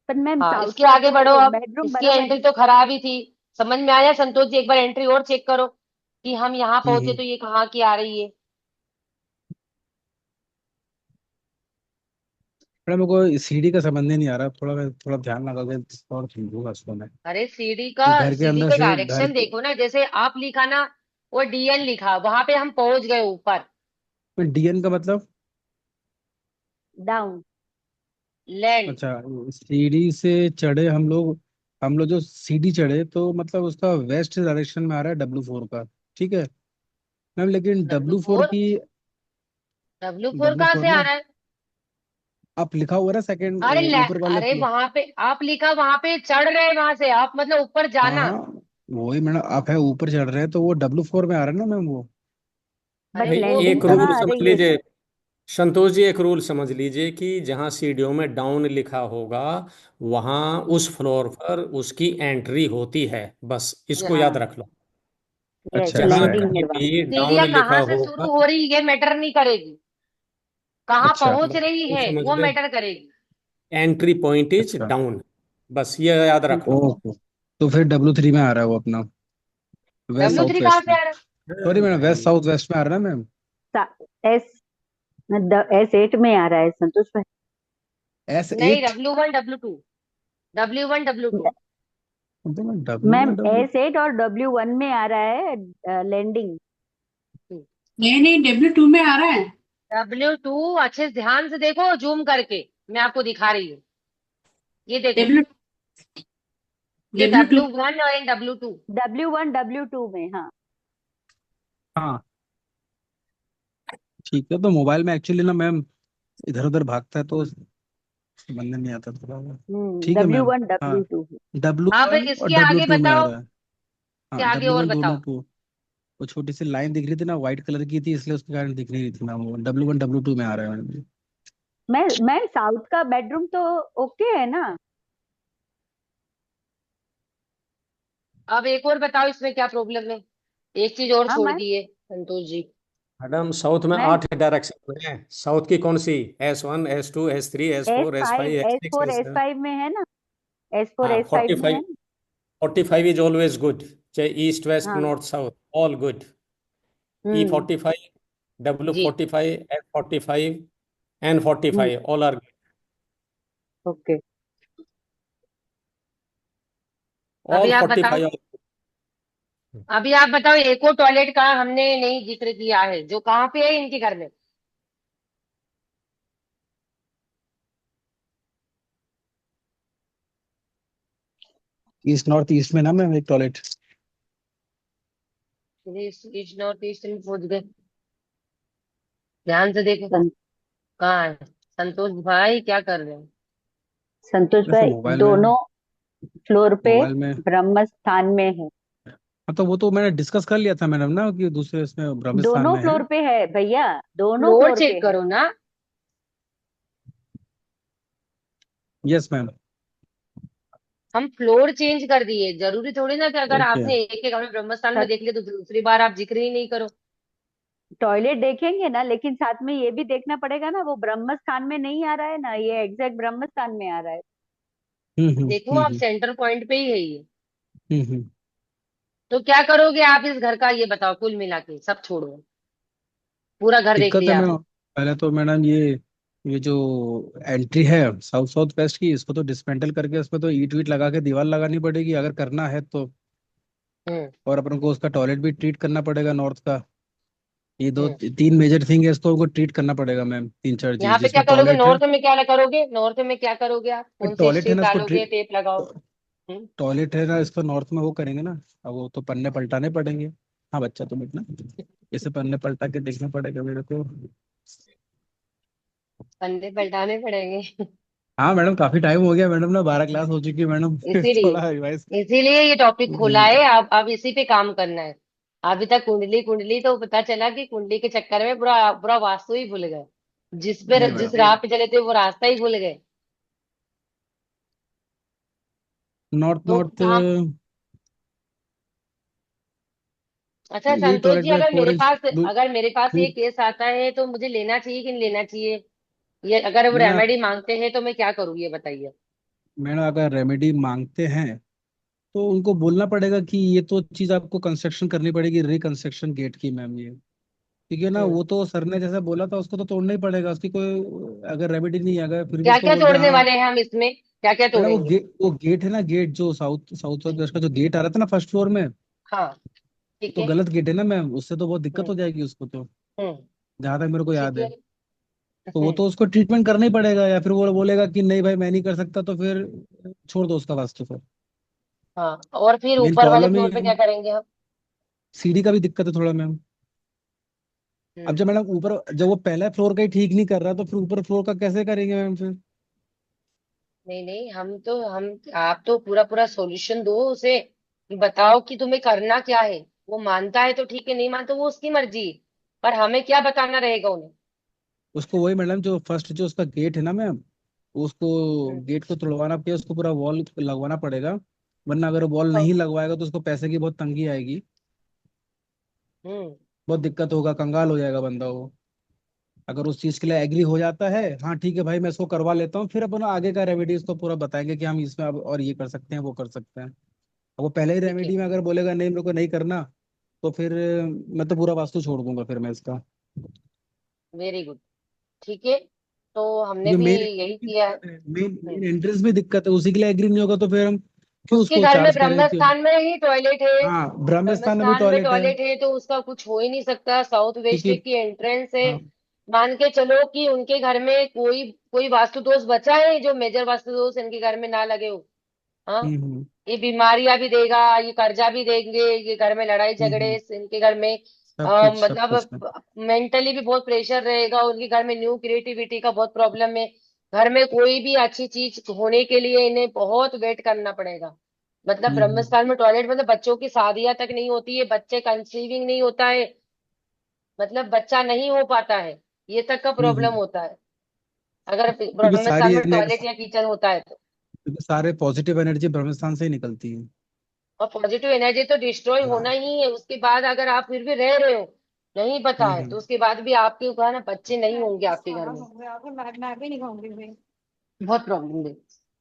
पर मैम हाँ, साउथ इसके का आगे बढ़ो तो अब। बेडरूम इसकी बराबर एंट्री तो खराब ही थी। समझ में आया संतोष जी? एक बार एंट्री और चेक करो कि हम यहाँ पहुंचे हम्म। तो ये कहाँ की आ रही है। मैडम मेरे को सीढ़ी का समझ नहीं आ रहा, थोड़ा मैं थोड़ा ध्यान लगा के और समझूंगा उसको मैं। अरे कि घर के सीढ़ी अंदर का से घर डायरेक्शन देखो ना, जैसे आप लिखा ना, वो DN लिखा, वहां पे हम पहुंच गए ऊपर। में डीएन का मतलब? डाउन। लैंड। अच्छा, सीढ़ी से चढ़े हम लोग, हम लोग जो सीढ़ी चढ़े तो मतलब उसका वेस्ट डायरेक्शन में आ रहा है W4 का। ठीक है मैम, लेकिन डब्ल्यू W4 फोर की, W4 कहाँ W4 से आ ना, रहा है? आप लिखा हुआ ना सेकंड ऊपर वाले अरे फ्लोर। वहां पे आप लिखा, वहां पे चढ़ रहे, वहां से आप मतलब ऊपर हाँ जाना। हाँ, वही मैडम, आप है ऊपर चढ़ रहे हैं तो वो W4 में आ रहा है ना मैम वो। अरे बट भाई वो लैंडिंग एक वो रूल कहाँ आ समझ रही है लीजिए, सर? संतोष जी, एक रूल समझ लीजिए कि जहां सीढ़ियों में डाउन लिखा होगा वहां उस फ्लोर पर उसकी एंट्री होती है, बस इसको यस, याद हाँ रख लो। यस अच्छा जहां ऐसा है। लैंडिंग है कहीं वहाँ। भी सीढ़ियाँ डाउन लिखा कहाँ से होगा, शुरू हो रही ये मैटर नहीं करेगी, कहाँ अच्छा। पहुंच बस रही ये है समझ वो ले, मैटर करेगी। एंट्री पॉइंट इज अच्छा। डाउन, बस ये याद रख लो। ओके, तो फिर W3 में आ रहा है वो अपना, वेस्ट डब्ल्यू साउथ थ्री कहाँ वेस्ट से में। आ रहा सॉरी हाँ मैडम, वेस्ट भाई, साउथ वेस्ट में आ रहा है ना मैम? एस S8 में आ रहा है संतोष भाई। है? नहीं, S8। W1 W2 W ma'am W S8 और W1 में आ रहा है लैंडिंग। नहीं नहीं W2 में आ रहा है। W2 अच्छे से ध्यान से देखो, जूम करके मैं आपको दिखा रही हूँ। ये देखो, W ये W2। W1 और W2। W1 W2 में हाँ। हाँ ठीक है, तो मोबाइल में एक्चुअली ना मैम इधर उधर भागता है तो समझ में नहीं आता थोड़ा सा। ठीक है मैम। W1 हाँ, W2 अब W1 और इसके आगे W2 में आ बताओ, रहा है। इसके हाँ, आगे और W1 दोनों बताओ। को, वो छोटी सी लाइन दिख रही थी ना, व्हाइट कलर की थी इसलिए उसके कारण दिख नहीं रही थी मैम, वो W1 W2 में आ रहा है मैम। मैं साउथ का बेडरूम तो ओके है ना? अब एक और बताओ इसमें क्या प्रॉब्लम है, एक चीज और हाँ छोड़ मैम। दी है संतोष जी। मैडम साउथ में मैम 8 डायरेक्शन है, साउथ की कौन सी? S1 S2 S3 S S4 five S5 S S6 four S S7। Five में है ना? S4 हाँ S5 फोर्टी में है फाइव ना? 45 इज ऑलवेज गुड, चाहे ईस्ट वेस्ट हाँ। North south, all good. Hmm E45, W जी। Forty five F45 N forty hmm five all are. Okay. अभी ऑल आप फोर्टी बताओ, फाइव अभी आप बताओ, एक और टॉयलेट का हमने नहीं जिक्र किया है जो कहाँ पे है इनके घर में। ईस्ट नॉर्थ ईस्ट में ना मैम एक टॉयलेट। ईस्ट नॉर्थ ईस्ट में पहुंच गए, ध्यान से देखो सं, कहाँ है। संतोष भाई क्या कर रहे हैं? संतोष वैसे भाई मोबाइल में, दोनों फ्लोर पे मोबाइल में। ब्रह्म स्थान में है। हाँ तो वो तो मैंने डिस्कस कर लिया था मैडम ना कि दूसरे इसमें ब्रह्मस्थान दोनों में है। फ्लोर पे है भैया, दोनों फ्लोर फ्लोर पे चेक है। करो ना। Yes ma'am. हम फ्लोर चेंज कर दिए, जरूरी थोड़ी ना कि अगर ओके। आपने एक एक हमें ब्रह्मस्थान में सर, देख लिया तो दूसरी बार आप जिक्र ही नहीं करो। टॉयलेट देखेंगे ना, लेकिन साथ में ये भी देखना पड़ेगा ना, वो ब्रह्म स्थान में नहीं आ रहा है ना, ये एग्जैक्ट ब्रह्म स्थान में आ रहा है। देखो आप सेंटर पॉइंट पे ही है ये। हम्म। तो क्या करोगे आप इस घर का, ये बताओ, कुल मिला के सब छोड़ो, पूरा घर देख दिक्कत है लिया मैम, आपने। पहले तो मैडम ये जो एंट्री है साउथ साउथ वेस्ट की, इसको तो डिसमेंटल करके इसमें तो ईट वीट लगा के दीवार लगानी पड़ेगी अगर करना है तो। हम्म। और अपन को उसका टॉयलेट भी ट्रीट करना पड़ेगा नॉर्थ का। ये दो हम्म। तीन मेजर थिंग है, इसको ट्रीट करना पड़ेगा मैम, तीन चार चीज यहाँ पे क्या जिसमें करोगे, टॉयलेट है। नॉर्थ में क्या करोगे, नॉर्थ में क्या करोगे आप, कौन सी टॉयलेट है स्ट्रिप ना इसको डालोगे, ट्रीट, टेप लगाओ? हम्म। टॉयलेट है ना इसको नॉर्थ में वो करेंगे ना। अब वो तो पन्ने पलटाने पड़ेंगे। हाँ बच्चा तुम इतना, इसे पन्ने पलटा के देखना पड़ेगा मेरे को। कंधे पलटाने पड़ेंगे। हाँ मैडम काफी टाइम हो गया मैडम ना, 12 क्लास हो चुकी है मैडम। थोड़ा इसीलिए रिवाइज। इसीलिए ये टॉपिक खोला है, अब इसी पे काम करना है। अभी तक कुंडली कुंडली तो पता चला कि कुंडली के चक्कर में पूरा पूरा वास्तु ही भूल गए। नहीं जिस मैडम, राह पे चले थे वो रास्ता ही भूल गए। नॉर्थ तो नॉर्थ। हम, अच्छा यही संतोष टॉयलेट जी, में 4 इंच अगर मेरे पास ये केस आता है तो मुझे लेना चाहिए कि नहीं लेना चाहिए? ये अगर वो मैडम, रेमेडी मांगते हैं तो मैं क्या करूँ, ये बताइए। मैडम अगर रेमेडी मांगते हैं तो उनको बोलना पड़ेगा कि ये तो चीज आपको कंस्ट्रक्शन करनी पड़ेगी, रिकंस्ट्रक्शन गेट की मैम ये। ठीक है ना, हम्म। वो तो सर ने जैसा बोला था उसको तो तोड़ना ही पड़ेगा, उसकी कोई अगर रेमेडी नहीं है, अगर फिर भी क्या उसको क्या बोलते हैं तोड़ने हाँ। वाले हैं हम इसमें, क्या क्या मैडम तोड़ेंगे? वो गेट है ना, गेट जो साउथ साउथ साउथ वेस्ट का जो गेट आ रहा था ना फर्स्ट फ्लोर में, हाँ, ठीक तो है। गलत गेट है ना मैम, उससे तो बहुत दिक्कत हम्म। हो जाएगी उसको तो, हम्म। जहां तक मेरे को ठीक याद है। है। तो वो तो उसको ट्रीटमेंट करना ही पड़ेगा, या फिर वो बोलेगा कि नहीं भाई मैं नहीं कर सकता, तो फिर छोड़ दो उसका वास्ते फिर। हाँ, और फिर मेन ऊपर वाले प्रॉब्लम ही फ्लोर पे क्या करेंगे हम? सीढ़ी का भी दिक्कत है थोड़ा मैम। अब हम्म। जब मैडम ऊपर, जब वो पहला फ्लोर का ही ठीक नहीं कर रहा तो फिर ऊपर फ्लोर का कैसे करेंगे मैम फिर। नहीं नहीं, हम आप तो पूरा पूरा सॉल्यूशन दो उसे, कि बताओ कि तुम्हें करना क्या है। वो मानता है तो ठीक है, नहीं मानता वो उसकी मर्जी है। पर हमें क्या बताना रहेगा उन्हें? उसको वही मैडम जो फर्स्ट जो उसका गेट है ना मैम, उसको हम्म। गेट को तुड़वाना पड़ेगा, उसको पूरा वॉल लगवाना पड़ेगा। वरना अगर वॉल नहीं लगवाएगा तो उसको पैसे की बहुत तंगी आएगी, हम्म। बहुत दिक्कत होगा, कंगाल हो जाएगा बंदा वो। अगर उस चीज के लिए एग्री हो जाता है, हाँ ठीक है भाई मैं इसको करवा लेता हूँ, फिर अपन आगे का रेमेडी उसको पूरा बताएंगे कि हम इसमें अब और ये कर सकते हैं वो कर सकते हैं। अब वो पहले ही ठीक है। रेमेडी में अगर बोलेगा नहीं मेरे को नहीं करना, तो फिर मैं तो पूरा वास्तु छोड़ दूंगा फिर मैं इसका। Very good. ठीक है, तो हमने क्योंकि भी मेन यही एंट्रेंस भी किया। दिक्कत है, मेन हम्म। मेन एंट्रेंस भी दिक्कत है, उसी के लिए एग्री नहीं होगा तो फिर हम क्यों उसके उसको घर में चार्ज करें ब्रह्म क्यों। स्थान में ही टॉयलेट है। हाँ ब्रह्म ब्रह्म स्थान में भी स्थान में टॉयलेट है। टॉयलेट है तो उसका कुछ हो ही नहीं सकता, साउथ वेस्ट क्योंकि की एंट्रेंस है। हाँ। मान के चलो कि उनके घर में कोई कोई वास्तु दोष बचा है, जो मेजर वास्तु दोष इनके घर में ना लगे हो। हाँ, हम्म। ये बीमारियां भी देगा, ये कर्जा भी देंगे, ये घर में लड़ाई झगड़े, हम्म। इनके घर में सब कुछ में। मतलब मेंटली भी बहुत प्रेशर रहेगा, उनके घर में न्यू क्रिएटिविटी का बहुत प्रॉब्लम है। घर में कोई भी अच्छी चीज होने के लिए इन्हें बहुत वेट करना पड़ेगा। मतलब हम्म। ब्रह्मस्थान में टॉयलेट, मतलब बच्चों की शादियां तक नहीं होती है, बच्चे कंसीविंग नहीं होता है, मतलब बच्चा नहीं हो पाता है, ये तक का प्रॉब्लम हम्म। होता है अगर क्योंकि ब्रह्मस्थान में टॉयलेट या किचन होता है तो। क्योंकि सारे पॉजिटिव एनर्जी ब्रह्म स्थान से ही निकलती है। और पॉजिटिव एनर्जी तो डिस्ट्रॉय होना हाँ। ही है, उसके बाद अगर आप फिर भी रह रहे हो, नहीं पता है, तो हम्म। उसके बाद भी आपके ऊपर ना बच्चे नहीं होंगे आपके घर में, बहुत प्रॉब्लम है।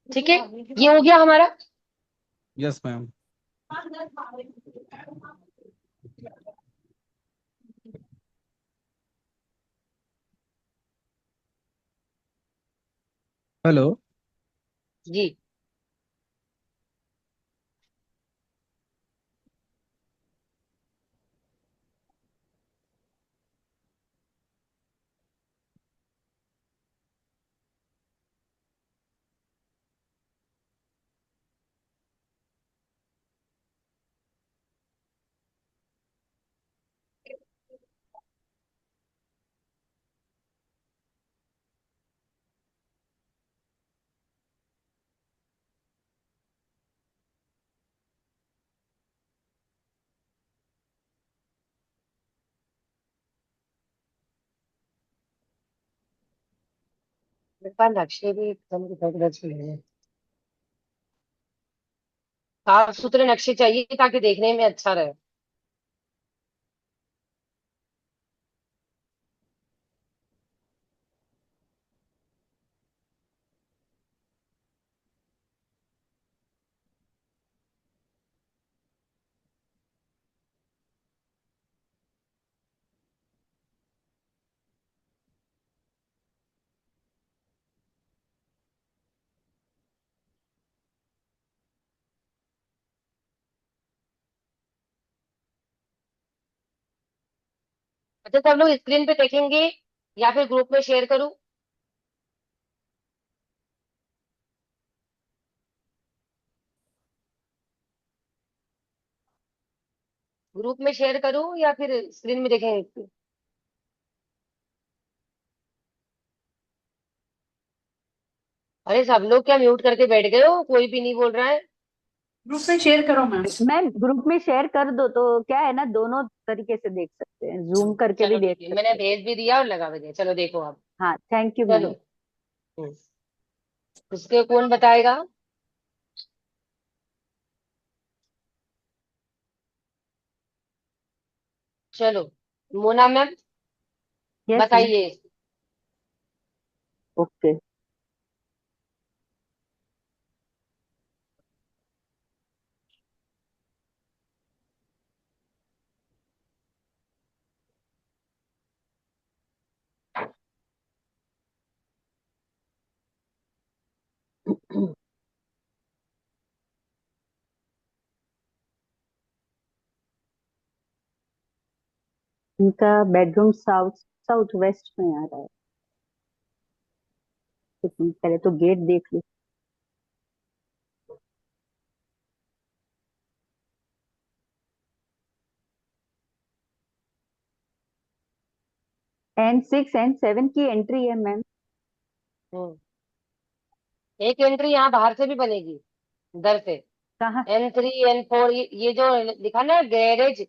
ठीक है, ये हो गया हमारा। Yes ma'am. हेलो। जी। मेरे पास नक्शे भी एकदम रच रहे हैं। साफ सुथरे नक्शे चाहिए ताकि देखने में अच्छा रहे। अच्छा, सब लोग स्क्रीन पे देखेंगे या फिर ग्रुप में शेयर करूं? ग्रुप में शेयर करूं या फिर स्क्रीन में देखेंगे? अरे सब लोग क्या म्यूट करके बैठ गए हो, कोई भी नहीं बोल रहा है। ग्रुप में शेयर करो मैम। मैम ग्रुप में शेयर कर दो तो क्या है ना, दोनों तरीके से देख सकते हैं, जूम करके भी चलो देख ठीक है, मैंने सकते हैं। भेज भी दिया और लगा भी दिया, चलो देखो आप। हाँ, थैंक यू चलो। मैम। हम्म, उसके कौन बताएगा? चलो, मोना मैम यस मैम। बताइए। ओके। इनका बेडरूम साउथ साउथ वेस्ट में आ रहा है। पहले तो गेट देख लो। N6 N7 की एंट्री है मैम। हम्म, एक एंट्री यहाँ बाहर से भी बनेगी, इधर से। कहाँ? N3 N4, ये जो लिखा ना गैरेज,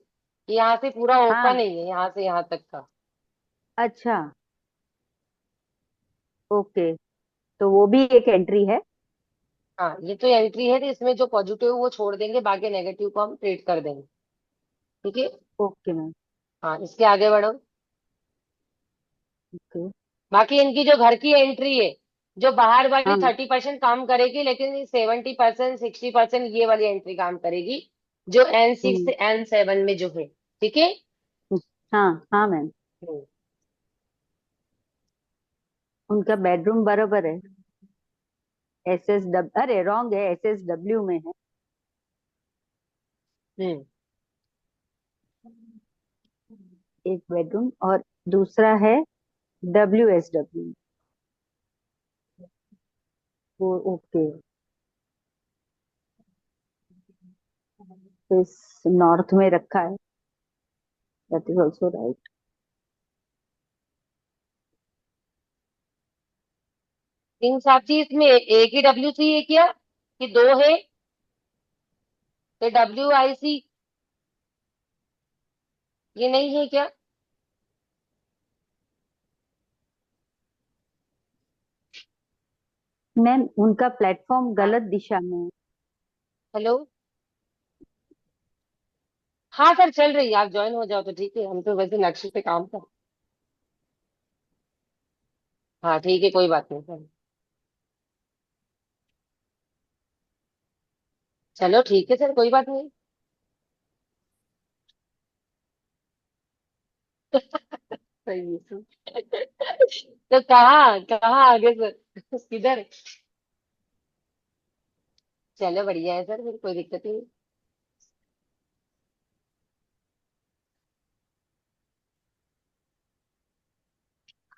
यहाँ से पूरा ओपन हाँ। है, ये यहाँ से यहाँ तक का। अच्छा। ओके, तो वो भी एक एंट्री है। हाँ, ये तो एंट्री है, तो इसमें जो पॉजिटिव वो छोड़ देंगे, बाकी नेगेटिव को हम ट्रीट कर देंगे। ठीक है। Okay ma'am. हाँ, इसके आगे बढ़ो। ओके। बाकी इनकी जो घर की एंट्री है, जो बाहर वाली हाँ। 30% काम करेगी, लेकिन 70% 60% ये वाली एंट्री काम करेगी, जो N6 हम्म, N7 में जो है। ठीक है। हाँ हाँ मैम। हम्म। उनका बेडरूम बराबर है। SS अरे रॉन्ग है, SSW में है हम्म। एक बेडरूम, और दूसरा है WSW। वो ओके। तो इस नॉर्थ में रखा है, दैट इज ऑल्सो राइट। इन साथी इसमें एक ही WC है क्या, कि दो है? तो WIC ये नहीं है क्या? मैम उनका प्लेटफॉर्म गलत दिशा में है। हेलो। हाँ सर, चल रही है, आप ज्वाइन हो जाओ तो ठीक है, हम तो वैसे नक्शे पे काम कर। हाँ ठीक है, कोई बात नहीं सर। चलो ठीक है सर, कोई बात नहीं। सही है सर। तो कहाँ कहाँ आगे सर, किधर? चलो बढ़िया है सर, फिर कोई दिक्कत नहीं।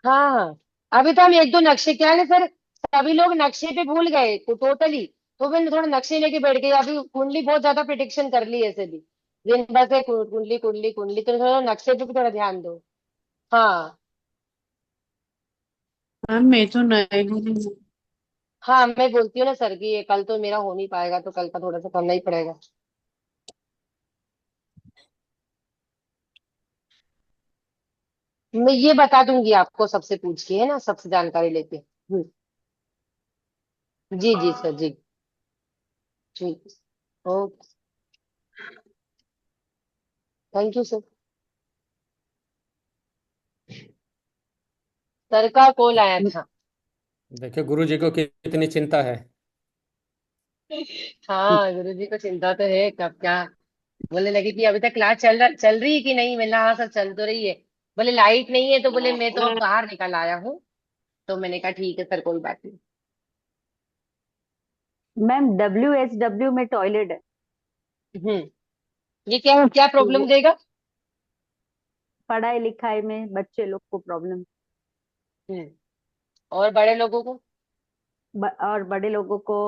हाँ हाँ, अभी तो हम एक दो नक्शे क्या है सर, सभी लोग नक्शे पे भूल गए तो टोटली। तो मैंने थोड़ा नक्शे लेके बैठ गई, अभी कुंडली बहुत ज्यादा प्रिडिक्शन कर ली है ऐसे भी। दिन भर से कुंडली कुंडली कुंडली, तो थोड़ा नक्शे पे भी थोड़ा ध्यान दो। हाँ। मैम मैं तो नहीं। हाँ, मैं बोलती हूँ ना सर की, ये कल तो मेरा हो नहीं पाएगा, तो कल का थोड़ा सा करना ही पड़ेगा। मैं ये बता दूंगी आपको सबसे पूछ के, है ना, सबसे जानकारी लेके। जी जी सर जी। ठीक। Okay. Thank you sir. Sir का कॉल आया था। देखिए गुरु जी को कितनी चिंता है। हाँ गुरु जी को चिंता तो है, कब क्या। बोलने लगी कि अभी तक क्लास चल रही है कि नहीं। मैंने कहा, हाँ सर चल तो रही है। बोले लाइट नहीं है, तो बोले मैं तो अब बाहर निकल आया हूँ। तो मैंने कहा ठीक है सर, कोई बात नहीं। मैम WHW में टॉयलेट है, हम्म। ये क्या क्या तो प्रॉब्लम वो देगा? पढ़ाई लिखाई में बच्चे लोग को प्रॉब्लम, हम्म। और बड़े लोगों को? और बड़े लोगों को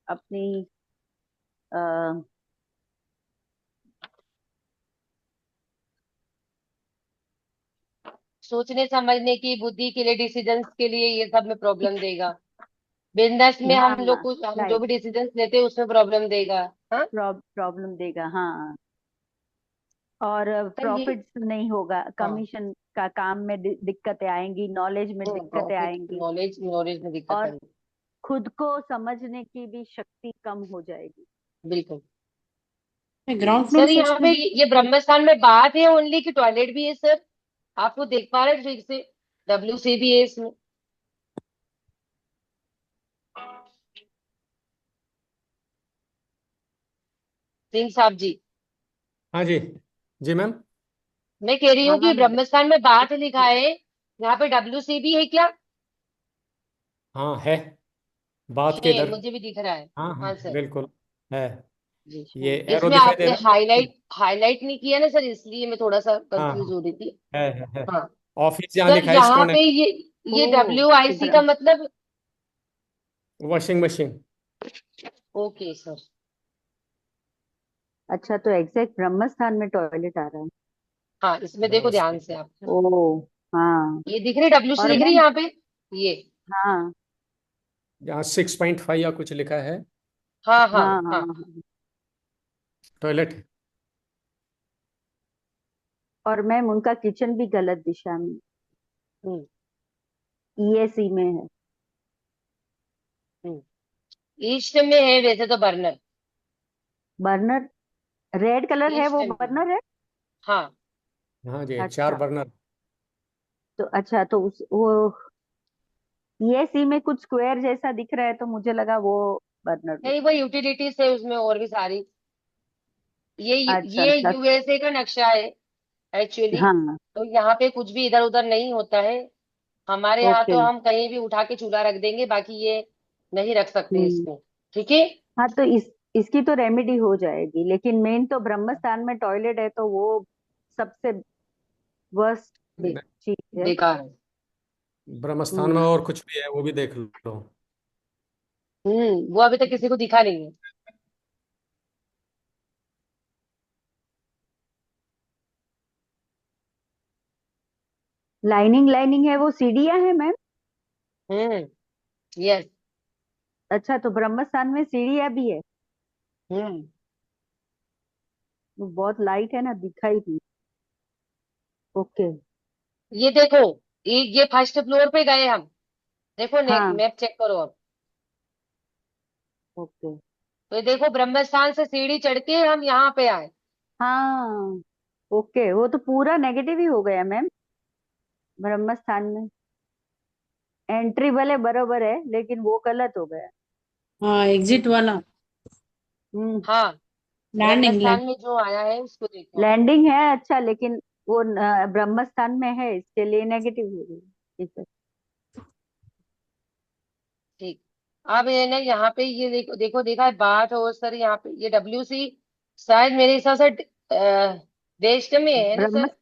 अपनी अ, सोचने समझने की बुद्धि के लिए, डिसीजंस के लिए, ये सब में प्रॉब्लम देगा। बिजनेस में हाँ हम लोग कुछ, हम जो राइट, भी डिसीजंस लेते हैं उसमें प्रॉब्लम देगा। हाँ प्रॉब्लम देगा हाँ। और सर ये। प्रॉफिट नहीं होगा, हाँ। कमीशन का काम में दिक्कतें आएंगी, नॉलेज में दिक्कतें प्रॉफिट, आएंगी, नॉलेज नॉलेज में दिक्कत और आएगी। खुद को समझने की भी शक्ति कम हो जाएगी। बिल्कुल। ग्राउंड फ्लोर सर यहाँ सेक्शन पे में। ये ब्रह्मस्थान में बात है ओनली कि टॉयलेट भी है सर? आपको देख पा रहे हैं ठीक से? WC भी है इसमें? सिंह साहब जी। हाँ जी। जी मैम। मैं कह रही हाँ हूँ कि हाँ, ब्रह्मस्थान में बात लिखा है, यहाँ पे WC भी है क्या? हाँ है, बात के है, इधर। मुझे भी दिख रहा है। हाँ हाँ हाँ सर बिल्कुल है। जी। ये एरो इसमें दिखाई दे आपने रहा है। हाईलाइट हाईलाइट नहीं किया ना सर, इसलिए मैं थोड़ा सा हाँ कंफ्यूज हाँ हो रही थी। है। हाँ ऑफिस जहाँ सर, लिखा है यहाँ स्टोन है। पे ये ओ WIC का सुब्रम, मतलब? Washing machine. Okay sir. अच्छा तो एग्जैक्ट ब्रह्म स्थान में टॉयलेट आ रहा है। हाँ इसमें देखो ध्यान ब्रह्मस्थान से आप। ओ हाँ। ये दिख रही WC और दिख रही मैम, यहाँ पे? ये। हाँ जहाँ 6.5 या कुछ लिखा है, हाँ हाँ हाँ हाँ हाँ। हाँ। टॉयलेट। और मैम उनका किचन भी गलत दिशा में, हम्म EAC में है। हम्म। ईस्ट में है वैसे तो बर्नर। बर्नर रेड कलर है, ईस्ट वो में है। बर्नर है। हाँ। हाँ जी, 4 अच्छा बर्नर। तो अच्छा तो उस वो EAC में कुछ स्क्वायर जैसा दिख रहा है, तो मुझे लगा वो बर्नर में। नहीं, वो यूटिलिटीज है उसमें और भी सारी। ये अच्छा ये अच्छा, USA का नक्शा है एक्चुअली। हाँ तो यहाँ पे कुछ भी इधर उधर नहीं होता है। हमारे यहाँ ओके। तो हम कहीं भी उठा के चूल्हा रख देंगे, बाकी ये नहीं रख सकते हम्म, इसको। ठीक है। हाँ तो इसकी तो रेमेडी हो जाएगी, लेकिन मेन तो ब्रह्म स्थान में टॉयलेट है, तो वो सबसे वर्स्ट चीज है। बेकार है। ब्रह्मस्थान में हम्म, और कुछ भी है वो भी देख लो। वो अभी तक किसी को दिखा नहीं है। लाइनिंग लाइनिंग है, वो सीढ़ियां है मैम। हम्म। यस। अच्छा तो ब्रह्म स्थान में सीढ़ियां भी है। हम्म। वो बहुत लाइट है ना, दिखाई दी। ओके। ये देखो, ये फर्स्ट फ्लोर पे गए हम। देखो हाँ मैप चेक करो अब। ओके। तो ये देखो, ब्रह्मस्थान से सीढ़ी चढ़ के हम यहाँ पे आए। हाँ ओके, वो तो पूरा नेगेटिव ही हो गया मैम। ब्रह्म स्थान में एंट्री भले बरोबर है, लेकिन वो गलत हो गया। हाँ एग्जिट वाला। हम्म। हाँ। Landing land. ब्रह्मस्थान में जो आया है उसको देखो। लैंडिंग है अच्छा, लेकिन वो ब्रह्म स्थान में है, इसके लिए नेगेटिव हो गई। ठीक है। ठीक। अब ये ना यहाँ पे ये देखो देखो देखा है बात, और सर यहाँ पे ये WC शायद मेरे हिसाब से वेस्ट में है ना ब्रह्म, सर?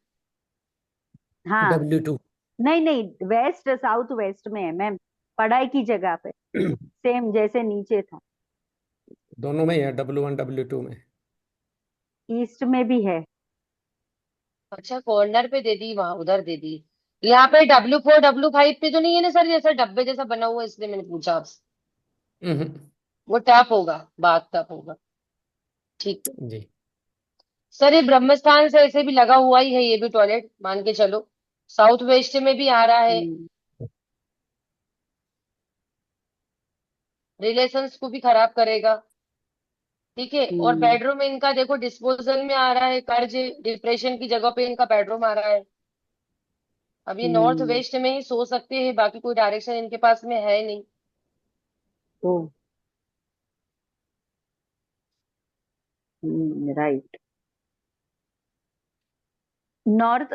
हाँ W2। नहीं नहीं, वेस्ट साउथ वेस्ट में है मैम, पढ़ाई की जगह पे, सेम जैसे नीचे था। दोनों में ही है, W1 W2 में। ईस्ट में भी है। अच्छा, कॉर्नर पे दे दी, वहां उधर दे दी। यहाँ पे W4 W5 पे तो नहीं है ना सर? जैसा डब्बे जैसा बना हुआ है, इसलिए मैंने पूछा आपसे। हम्म, वो टफ होगा, बात टफ होगा। ठीक है। जी। सर ये ब्रह्मस्थान से ऐसे भी लगा हुआ ही है, ये भी टॉयलेट मान के चलो। साउथ वेस्ट में भी आ रहा है। हम्म, रिलेशंस को भी खराब करेगा। ठीक है। और हम्म बेडरूम इनका देखो डिस्पोजल में आ रहा है, कर्ज डिप्रेशन की जगह पे इनका बेडरूम आ रहा है। अब ये नॉर्थ हम्म वेस्ट में ही सो सकते हैं, बाकी कोई डायरेक्शन इनके पास में है नहीं। ओ राइट। नॉर्थ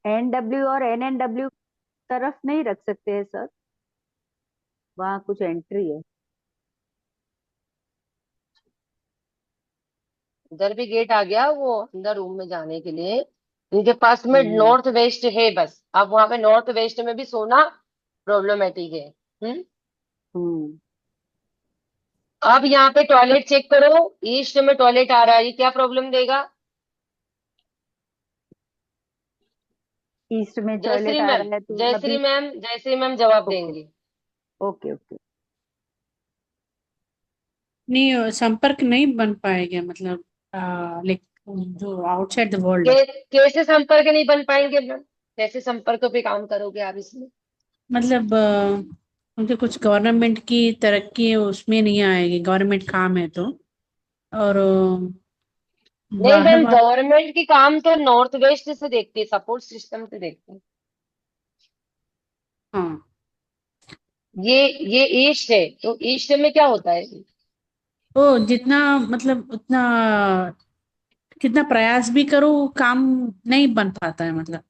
NW और NNW तरफ नहीं रख सकते हैं सर, वहाँ कुछ एंट्री है। इधर भी गेट आ गया वो अंदर रूम में जाने के लिए। इनके पास में हम्म नॉर्थ वेस्ट है बस। अब वहां पे नॉर्थ वेस्ट में भी सोना प्रॉब्लमेटिक है। हम्म। हम्म अब यहाँ पे टॉयलेट चेक करो, ईस्ट में टॉयलेट आ रहा है, ये क्या प्रॉब्लम देगा? ईस्ट में टॉयलेट आ रहा है तो अभी। जय श्री मैम जवाब ओके देंगी। Okay okay. नहीं, संपर्क नहीं बन पाएगा, मतलब लाइक जो आउटसाइड द वर्ल्ड। कैसे संपर्क नहीं बन पाएंगे मैम? कैसे संपर्क पे काम करोगे आप इसमें? मतलब उनके कुछ गवर्नमेंट की तरक्की उसमें नहीं आएगी, गवर्नमेंट काम है तो। और नहीं बाहर मैम, बाहर। गवर्नमेंट की काम तो नॉर्थ वेस्ट से देखती है, सपोर्ट सिस्टम से देखती है। हाँ। ये ये ईस्ट है, तो ईस्ट में क्या होता है? ओ जितना, मतलब उतना कितना प्रयास भी करो, काम नहीं बन पाता है मतलब।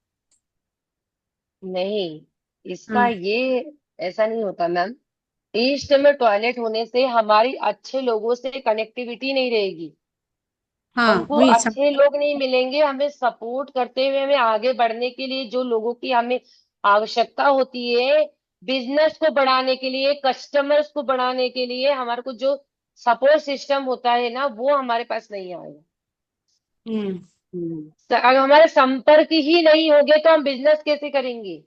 नहीं, इसका हाँ। ये ऐसा नहीं होता मैम। ईस्ट में टॉयलेट होने से हमारी अच्छे लोगों से कनेक्टिविटी नहीं रहेगी। हाँ हमको वही सब। अच्छे लोग नहीं मिलेंगे हमें सपोर्ट करते हुए, हमें आगे बढ़ने के लिए जो लोगों की हमें आवश्यकता होती है, बिजनेस को बढ़ाने के लिए, कस्टमर्स को बढ़ाने के लिए हमारे को जो सपोर्ट सिस्टम होता है ना, वो हमारे पास नहीं आएगा। हम्म। हम्म अगर हमारे संपर्क ही नहीं होंगे तो हम बिजनेस कैसे करेंगे?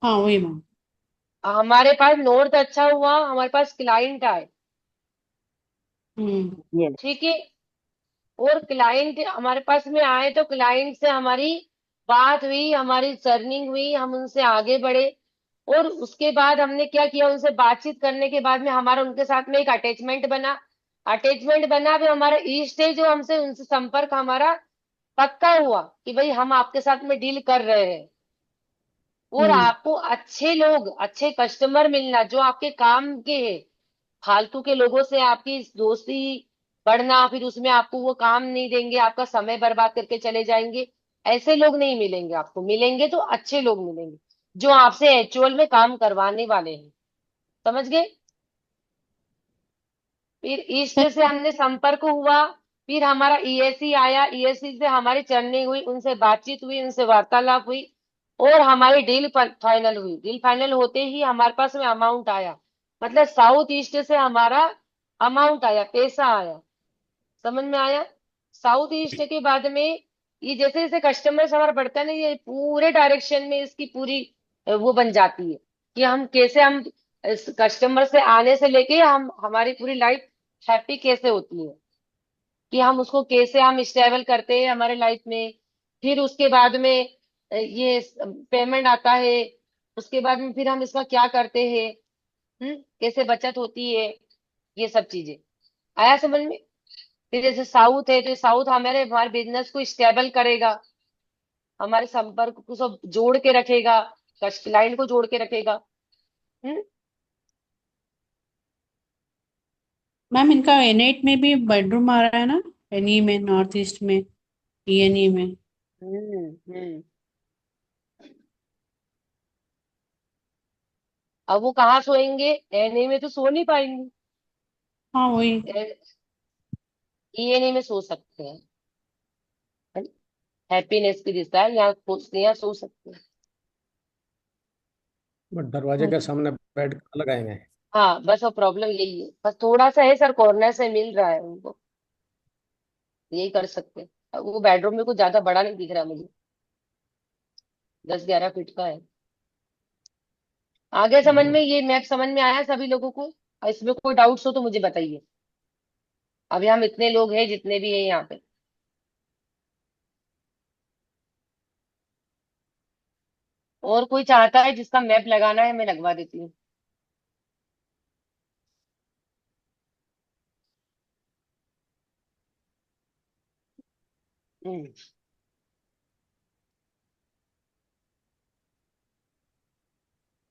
हाँ वही मैम। हमारे पास नॉर्थ अच्छा हुआ, हमारे पास क्लाइंट आए। हम्म। यस। ठीक है। और क्लाइंट हमारे पास में आए तो क्लाइंट से हमारी बात हुई, हमारी सर्निंग हुई, हम उनसे आगे बढ़े। और उसके बाद हमने क्या किया, उनसे बातचीत करने के बाद में हमारा उनके साथ में एक अटैचमेंट बना। अटैचमेंट बना भी हमारा ईस्ट है, जो हमसे उनसे संपर्क हमारा पक्का हुआ कि भाई हम आपके साथ में डील कर रहे हैं। और हम्म। आपको अच्छे लोग, अच्छे कस्टमर मिलना जो आपके काम के हैं। फालतू के लोगों से आपकी दोस्ती बढ़ना, फिर उसमें आपको वो काम नहीं देंगे, आपका समय बर्बाद करके चले जाएंगे। ऐसे लोग नहीं मिलेंगे आपको, मिलेंगे तो अच्छे लोग मिलेंगे जो आपसे एक्चुअल में काम करवाने वाले हैं। समझ गए? फिर ईस्ट से हमने संपर्क हुआ, फिर हमारा ईएससी आया, ईएससी से हमारी चर्निंग हुई, उनसे बातचीत हुई, उनसे वार्तालाप हुई। और हमारी डील फाइनल हुई। डील फाइनल होते ही हमारे पास में अमाउंट आया, मतलब साउथ ईस्ट से हमारा अमाउंट आया, पैसा आया। समझ में आया? साउथ ईस्ट के बाद में ये जैसे जैसे कस्टमर्स हमारा बढ़ता है ना, ये पूरे डायरेक्शन में इसकी पूरी वो बन जाती है कि हम कैसे हम कस्टमर से आने से लेके हम हमारी पूरी लाइफ हैप्पी कैसे होती है, कि हम उसको कैसे हम स्टेबल करते हैं हमारे लाइफ में। फिर उसके बाद में ये पेमेंट आता है। उसके बाद में फिर हम इसका क्या करते हैं, कैसे बचत होती है, ये सब चीजें आया समझ में? फिर जैसे साउथ है, तो साउथ हमारे हमारे बिजनेस को स्टेबल करेगा, हमारे संपर्क को सब जोड़ के रखेगा, क्लाइंट को जोड़ के रखेगा। हम्म। मैम इनका N8 में भी बेडरूम आ रहा है ना, NE में, नॉर्थ ईस्ट में, ENE में। हम्म। हम्म। अब वो कहाँ सोएंगे? एनए में तो सो नहीं पाएंगे। हाँ वही। ईएनए में सो सकते हैं। हैप्पीनेस की दिशा है, यहाँ सो सकते हैं। बट दरवाजे के सामने बेड कहाँ लगाएंगे? हाँ बस वो प्रॉब्लम यही है, बस थोड़ा सा है सर, कॉर्नर से मिल रहा है उनको। यही कर सकते हैं। अब वो बेडरूम में कुछ ज्यादा बड़ा नहीं दिख रहा मुझे, 10-11 फीट का है। आगे समझ में, ये मैप समझ में आया सभी लोगों को? और इसमें कोई डाउट्स हो तो मुझे बताइए। अभी हम इतने लोग हैं जितने भी हैं यहाँ पे। और कोई चाहता है जिसका मैप लगाना है, मैं लगवा देती हूँ। हम्म।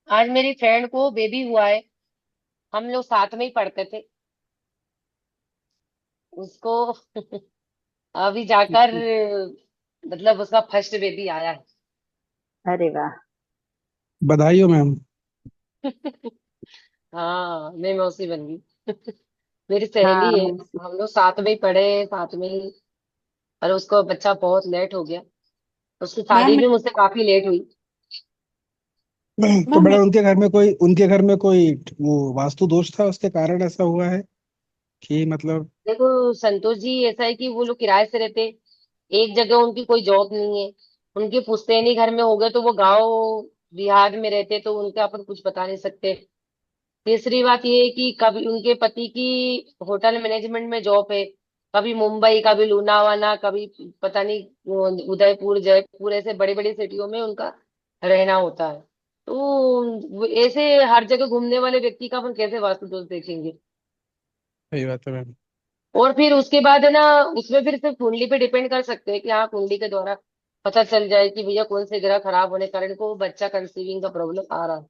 आज मेरी फ्रेंड को बेबी हुआ है, हम लोग साथ में ही पढ़ते थे। उसको अभी जाकर मतलब उसका फर्स्ट बेबी आया है। अरे वाह। बधाई हो मैम। हाँ, मैं मौसी बन गई। मेरी हाँ सहेली है, मौसी। हम लोग साथ में ही पढ़े, साथ में ही। और उसको बच्चा बहुत लेट हो गया, उसकी शादी मैम भी मुझसे काफी लेट हुई। तो मैम बड़ा उनके घर में कोई वो वास्तु दोष था, उसके कारण ऐसा हुआ है कि मतलब। देखो संतोष जी, ऐसा है कि वो लोग किराए से रहते, एक जगह उनकी कोई जॉब नहीं है। उनके पुश्तैनी घर में हो गए, तो वो गांव बिहार में रहते, तो उनका अपन कुछ बता नहीं सकते। तीसरी बात ये है कि कभी उनके पति की होटल मैनेजमेंट में जॉब है, कभी मुंबई, कभी लोनावाला, कभी पता नहीं उदयपुर, जयपुर, ऐसे बड़ी बड़ी सिटियों में उनका रहना होता है। तो ऐसे हर जगह घूमने वाले व्यक्ति का अपन कैसे वास्तु दोष देखेंगे। सही बात है मैम। और फिर उसके बाद है ना, उसमें फिर सिर्फ कुंडली पे डिपेंड कर सकते हैं कि हाँ, कुंडली के द्वारा पता चल जाए कि भैया कौन से ग्रह खराब होने के कारण को बच्चा कंसीविंग का प्रॉब्लम आ रहा है।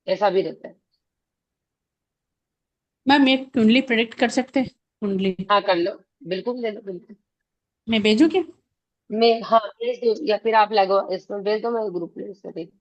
ऐसा भी रहता है। मैम एक कुंडली प्रेडिक्ट कर सकते हैं? कुंडली हाँ, कर लो, बिल्कुल ले लो, बिल्कुल। मैं भेजू क्या? मैं, हाँ, भेज दो, या फिर आप लगो इसमें भेज दो, मैं ग्रुप में इसमें देख।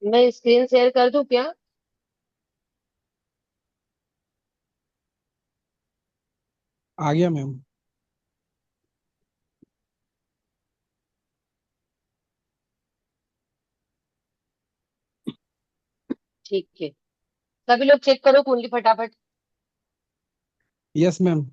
मैं स्क्रीन शेयर कर दूं क्या? आ गया मैम। ठीक है, सभी लोग चेक करो कुंडली फटाफट। Yes ma'am.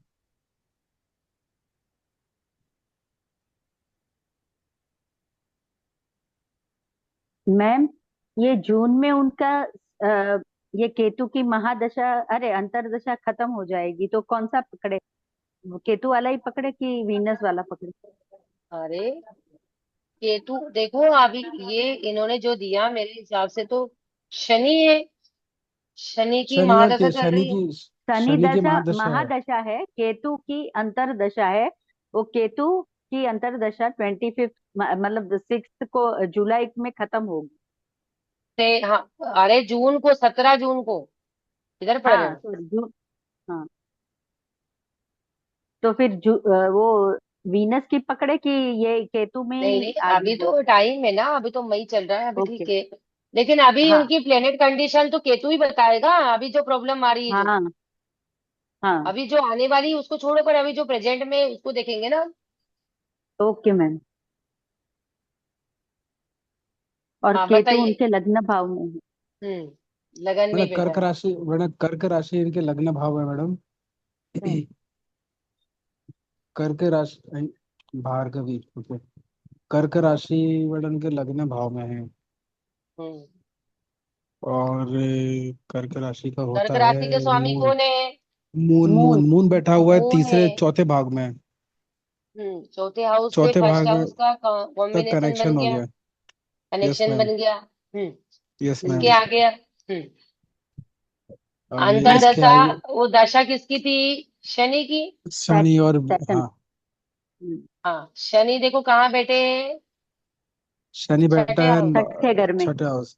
मैम ये जून में उनका ये केतु की महादशा, अरे अंतरदशा खत्म हो जाएगी, तो कौन सा पकड़े? केतु वाला ही पकड़े कि वीनस वाला पकड़े? अरे केतु देखो, अभी ये इन्होंने जो दिया मेरे हिसाब से तो शनि है, शनि की महादशा चल रही है। शनि शनि की दशा महादशा है। महादशा है, केतु की अंतरदशा है। वो केतु की अंतरदशा 25 मतलब 6 को जुलाई में खत्म होगी। हाँ, अरे जून को, 17 जून को, इधर पढ़ रहे हाँ हो? सॉरी जून। हाँ तो फिर वो वीनस की पकड़े कि ये केतु में नहीं ही नहीं, आगे अभी बढ़े? तो टाइम है ना, अभी तो मई चल रहा है, अभी ओके। ठीक है। लेकिन अभी हाँ उनकी प्लेनेट कंडीशन तो केतु ही बताएगा, अभी जो प्रॉब्लम आ रही है जो। हाँ हाँ। अभी जो आने वाली है उसको छोड़ो, पर अभी जो प्रेजेंट में है, उसको देखेंगे ना। Okay ma'am. और हाँ, केतु बताइए। उनके लग्न भाव में है। लगन में मैडम बैठा कर्क है। राशि, मैडम कर्क राशि इनके लग्न भाव है मैडम। हम्म। कर्क राशि, भार्गवी, ओके। कर्क राशि मैडम के लग्न भाव में है। हम्म। और कर्क राशि का कर्क होता राशि के है स्वामी मून। कौन है? Moon moon. मून मून बैठा हुआ है मून है। तीसरे चौथे भाग में। चौथे हाउस पे चौथे फर्स्ट भाग में हाउस का तक कॉम्बिनेशन बन कनेक्शन हो गया, गया। Yes connection ma'am. बन गया। यस इसके मैम। आगे अभी मैम इसके अंतरदशा, आगे वो दशा किसकी थी? शनि की। शनि और, सेकंड। हाँ, हाँ, शनि देखो कहाँ बैठे हैं? शनि बैठा छठे है हाउस। छठे घर में। छठे हाउस।